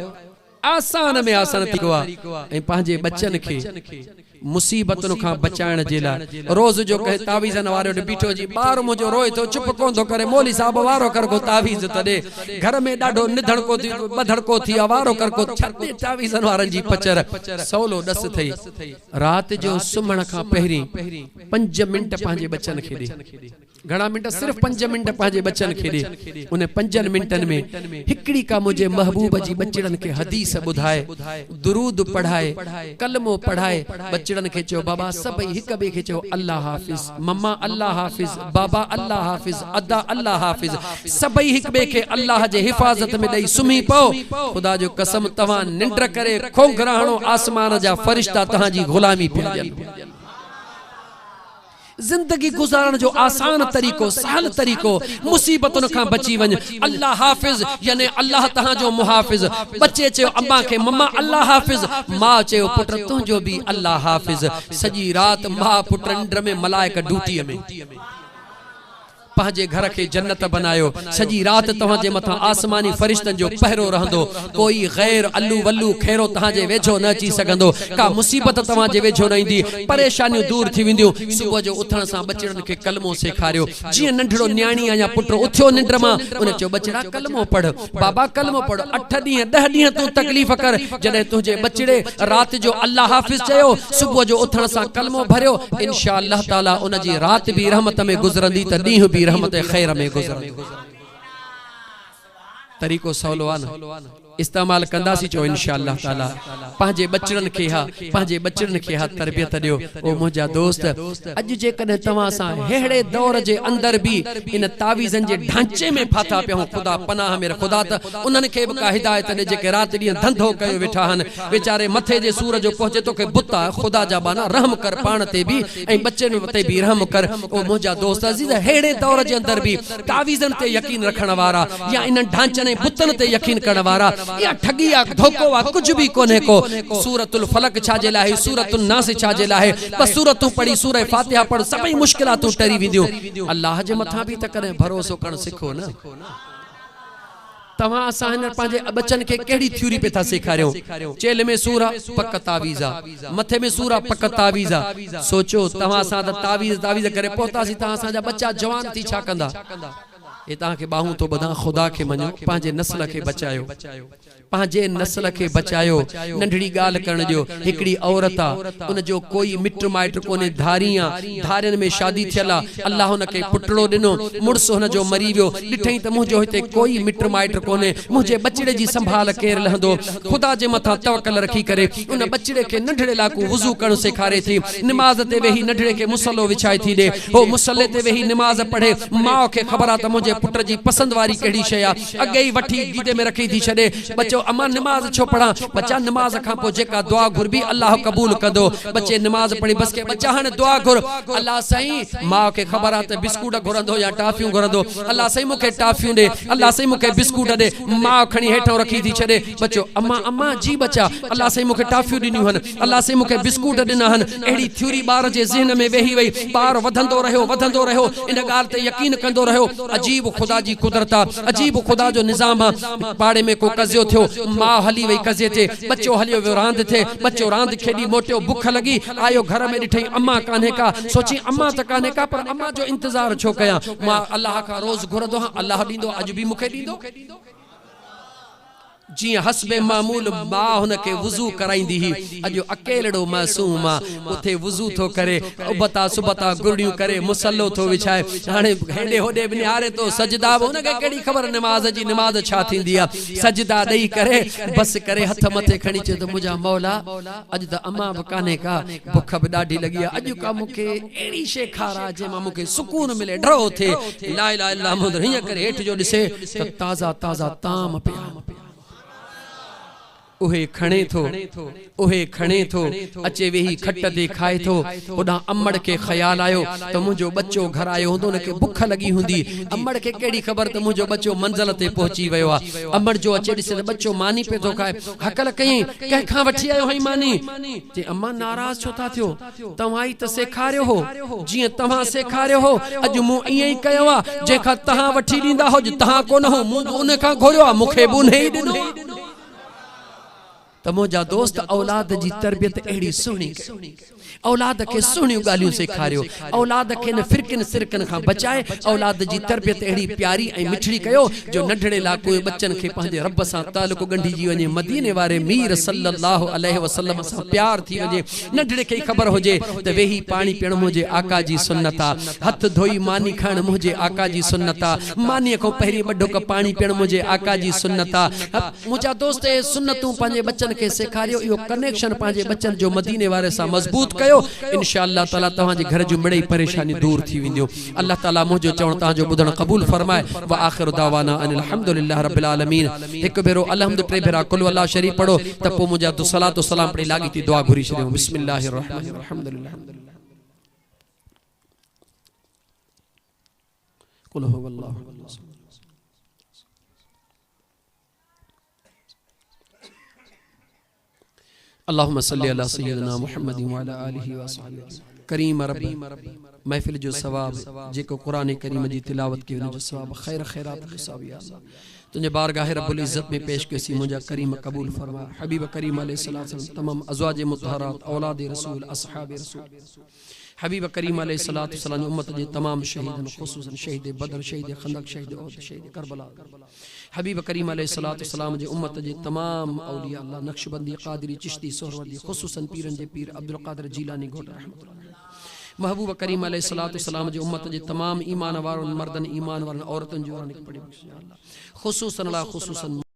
आसान में आसान थी ऐं पंहिंजे बच्चन खे मुसीबतुन खां बचाइण जे लाइ रोज़ जो कहे तावीज़न वारो बीठो जी ॿार मुंहिंजो रोए थो चुप कोन थो करे मौली साहब वारो कर को तावीज़ त ॾे घर में ॾाढो निधड़को थी ॿधड़को थी वारो कर को छॾे तावीज़न वारनि जी पचर सवलो ॾस थई रात जो सुम्हण खां पहिरीं 5 मिंट पंहिंजे बच्चन खे ॾे घणा मिंट सिर्फ 5 मिंट पंहिंजे बच्चन खे ॾे उन 5 मिंटनि में हिकिड़ी का मुंहिंजे महबूब जी बचड़नि खे हदीस ॿुधाए दुरूद पढ़ाए कलमो पढ़ाए बचड़नि खे चयो बाबा सभई हिक ॿिए खे चयो अल्लाह हाफ़िज़ मम्मा अल्लाह हाफ़िज़ बाबा अल्लाह हाफ़िज़ अदा अल्लाह हाफ़िज़ सभई हिक ॿिए खे अल्लाह जे हिफ़ाज़त में ॾेई सुम्ही पओ ख़ुदा जो कसम तव्हां निंड करे खोंघरा हणो आसमान जा फ़रिश्ता तव्हांजी ग़ुलामी पिया ॾियनि जिंदगी गुजारण जो आसान तरीको सहल तरीको मुसीबतुन खां बची वञ अल्लाह हाफ़िज़ यानी अल्लाह तहां जो मुहाफ़िज़ बच्चे चयो अम्मा के मम्मा अल्लाह हाफ़िज़ मां चयो पुट तुंहिंजो भी अल्लाह हाफ़िज़ सजी रात मां पुट निंड में मलाइक ड्यूटीअ में पंहिंजे घर के जन्नत बनायो सजी रात तव्हांजे मथां आसमानी फरिश्तन जो पहरो रहंदो कोई गैर अल्लू वल्लू खेरो तव्हांजे वेझो न अची सघंदो का मुसीबत तव्हांजे वेझो न ईंदी परेशानियूं दूर थी वेंदियूं सुबुह जो उथण सां बचड़नि खे कलमो सेखारियो जीअं नंढड़ो न्याणी या पुट उथियो निंड मां उन चयो बचड़ा कलमो पढ़ बाबा कलमो पढ़ 8 ॾींहं 10 ॾींहं तूं तकलीफ़ कर जॾहिं तुंहिंजे बचड़े रात जो अल्लाह हाफ़िज़ चयो सुबुह जो उथण सां कलमो भरियो इंशा अल्लाह ताला उन जी रात भी रहमत में गुज़रंदी त ॾींहुं भी रहमत खैर में गुजर तरीको सवलो आहे न इस्तेमाल कंदासी चो इंशाअल्लाह ताला पंहिंजे बचड़न खे हा तरबियत दियो ओ मुंहिंजा दोस्त अज जे कने तव्हां सां हेड़े दौर जे अंदर भी इन तावीज़न जे ढांचे में फाथा पियो खुदा पनाह में खुदा त उन्हनि खे बि का हिदायत ने जेके रात ॾींहं धंधो कयो वेठा हन बेचारे मथे जे सूर जो पहुचे तोखे बुता खुदा जा बाना रहम कर पाण ते भी ऐं बच्चन ते भी रहम कर ओ मुंहिंजा दोस्त अजीज हेड़े दौर जे अंदर भी तावीज़न ते यकीन रखण वारा या इन ढांचनि ऐं बुतन ते यकीन करण वारा या ठगी आ धोखो आ कुछ भी कोने को सूरतुल फलक छाजे लाए सूरतुल नास छाजे लाए बस सूरतूं पढ़ी सूरह फातिहा पढ़ सभई मुश्किलातूं टरी वेंदियूं अल्लाह जे मथा भी त करे भरोसो करण सिखो न तव्हां असां हिन पंहिंजे बच्चन खे कहिड़ी थ्योरी पे था सेखारियो चेल में सूरा पक तावीज़ा मथे में सूरा पक तावीज़ा सोचो तव्हां असां त तावीज़ करे पहुतासीं तव्हां असांजा बच्चा जवान थी छा कंदा ये तव्हां खे बाहूं तो ॿधां खुदा खे मञो पंहिंजे नस्ल खे बचायो पंहिंजे नस्ल खे बचायो नंढड़ी ॻाल्हि करण जो हिकिड़ी औरत आहे उन जो कोई मिट माइट कोन्हे धारियनि में शादी थियल आहे अल्लाह हुन खे पुटड़ो ॾिनो मुड़ुस हुन जो मरी वियो ॾिठई त मुंहिंजो हिते कोई मिट माइट कोन्हे मुंहिंजे बचड़े जी संभाल केरु लहंदो खुदा जे मथां तवकल रखी करे उन बचड़े खे नंढड़े लाकू वुज़ू करणु सेखारे थी निमाज़ ते वेही नंढड़े खे मुसलो विछाए थी ॾे हो मुसले ते वेही निमाज़ पढ़े माउ खे ख़बर आहे त मुंहिंजे मुझे पुट जी पसंद वारी केड़ी शय आ अगे ही वठी गीदे में रखी थी छडे बच्चो अम्मा नमाज छो पढ़ा बच्चा नमाज खां पो जेका दुआ घुरबी अल्लाह कबूल कदो बच्चे नमाज पढ़ी बस के बच्चा हने दुआ घुर अल्लाह सही मां के खबर आ त बिस्कुट घुरंदो या टाफियूं घुरंदो अल्लाह सही मुके टाफियूं दे अल्लाह सही मुके बिस्कुट दे मां खणी हेठो रखी थी छडे बच्चो अम्मा अम्मा जी बच्चा अल्लाह सही मुके टाफियूं दिनियूं हन अल्लाह सही मुके बिस्कुट दिना हन एड़ी थ्योरी बार जे ज़हन में वेही वई बार वधंदो रहो इन गाल ते यकीन कंदो रहो अजीब खुदा जी कुदरत अजीब खुदा जो निजाम पाड़े में को कज़ियो थियो मां हली वई कज़े ते बच्चो हलियो वियो रांद थे बच्चो रांद खेडी मोटियो भूख लगी आयो घर में ॾिठई अम्मा कान्हे का सोची अम्मा त कान्हे का पर अम्मा जो इंतजार छो कया मां अल्लाह का रोज घुरदो हां अल्लाह दींदो अज भी मुखे दींदो जी हसबे मामूल मां हुनके वुजू कराईंदी ही अजो अकेलड़ो मासूम उथे वुजू थो करे उबता सुबता गुरड़ियों करे मुसल्लो थो विछाए हाने हेडे होडे निहारे तो सजदा हुनके केड़ी खबर नमाज जी नमाज छा थींदी आ सजदा दई करे बस करे हथ मथे खणी चे तो मुजा मौला अज त अम्मा बकाने का भूख भी डाढी लगी अज का मुके एड़ी शे खारा जे मा मुके सुकून मिले डरो थे ला इलाहा इल्लल्लाह मुहम्मद हिय करे हेठ जो दिसे त ताजा ताजा ताम पिया उहे खणे थो अचे वेही खट दे खाए थो ओडा अम्मड़ के ख्याल आयो तो मुझो बच्चो घर आयो होंदो न के भूख लगी हुंदी अम्मड़ के केड़ी खबर तो मुझो बच्चो मंजिल ते पहुंची वयो आ अम्मड़ जो अचे दिसे बच्चो मानी पे तो खाए हकल कई के खा वठी आयो हई मानी जे अम्मा नाराज छो था थियो तवाई त सेखारियो हो जिए तवा सेखारियो हो अज मु इए ही कयो आ जेखा तहा वठी दींदा हो तहा कोन हो मु उन का घोरियो आ मुखे बुने ही दिनो तो मुझा दोस्त औलाद जी तरबियत एड़ी सुनी औलाद के सुनियो गालियों सेखारियो औलाद के न फिरकिन सिरकन खां बचाए औलाद जी तरबियत एड़ी प्यारी ए मिठड़ी कयो जो नढड़े लाको बच्चन के पंहिंजे रब सां ताल्लुक गंढी जी वने मदीने वारे मीर सल्लल्लाहु अलैहि वसल्लम सां प्यार थी वने नढड़े के खबर होजे त वेही पानी पीण मुझे आका जी सुन्नता हथ धोई मानी खाण मुझे आका जी सुन्नता मानी को पहरी बड्डो का पानी पीण मुझे आका जी सुन्नता मुझा दोस्त ए सुन्नतू पंहिंजे बच्चन के सेखारियो यो कनेक्शन पंहिंजे बच्चन जो मदीने वारे सां मजबूत कयो इंशाअल्लाह ताला तहां जे घर जो मिड़ई परेशानी दूर थी विंदियो अल्लाह ताला मुझो चवण तहां जो बुधण कबूल फरमाए व आखिर दावाना अनिल हम्दुलिल्लाह रब्बिल आलमीन एक बेरो अलहम्दु टे भेरा कुल अल्लाह शरीफ पढ़ो त पो मुझा तो सलात व सलाम पड़ी लागी थी दुआ घुरी छरियो बिस्मिल्लाहिर रहमानिर रहीम अल्हम्दुलिल्लाह कुल हुवल्लाहु अल्लाहुम्मा सल्ली अला सय्यिदना मुहम्मद व अला आलिहि व अस्हाबिहि करीम रब्बी महफिल जो सवाब जेको कुरान करीम जी तिलावत के जो सवाब खैर खैरात हिसाब या अल्लाह तुझे बारगाह रब्बुल इज्जत में पेश कैसी मुझा करीम कबूल फरमा हबीब करीम अलैहिस्सलाम तमाम अज़वाज मुतहरात औलाद रसूल असहाब रसूल हबीब करीम अलैहिस्सलाम उम्मत जे तमाम शहीदन खुसूसन शहीद बदर शहीद खंदक शहीद औद शहीद करबला हबीब करीम अलैहिस्सलाम जे उम्मत जे तमाम औलिया अल्लाह नक्शबंदी कादरी चिश्ती सोहरवर्दी खुसूसन पीरन जे पीर अब्दुल कादिर जीलानी घोट रहमतुल्लाह महबूब करीम अलैहिस्सलाम जे उम्मत जे तमाम ईमान वारन मर्दन ईमान वारन औरतन जो पड़ी खुसूसन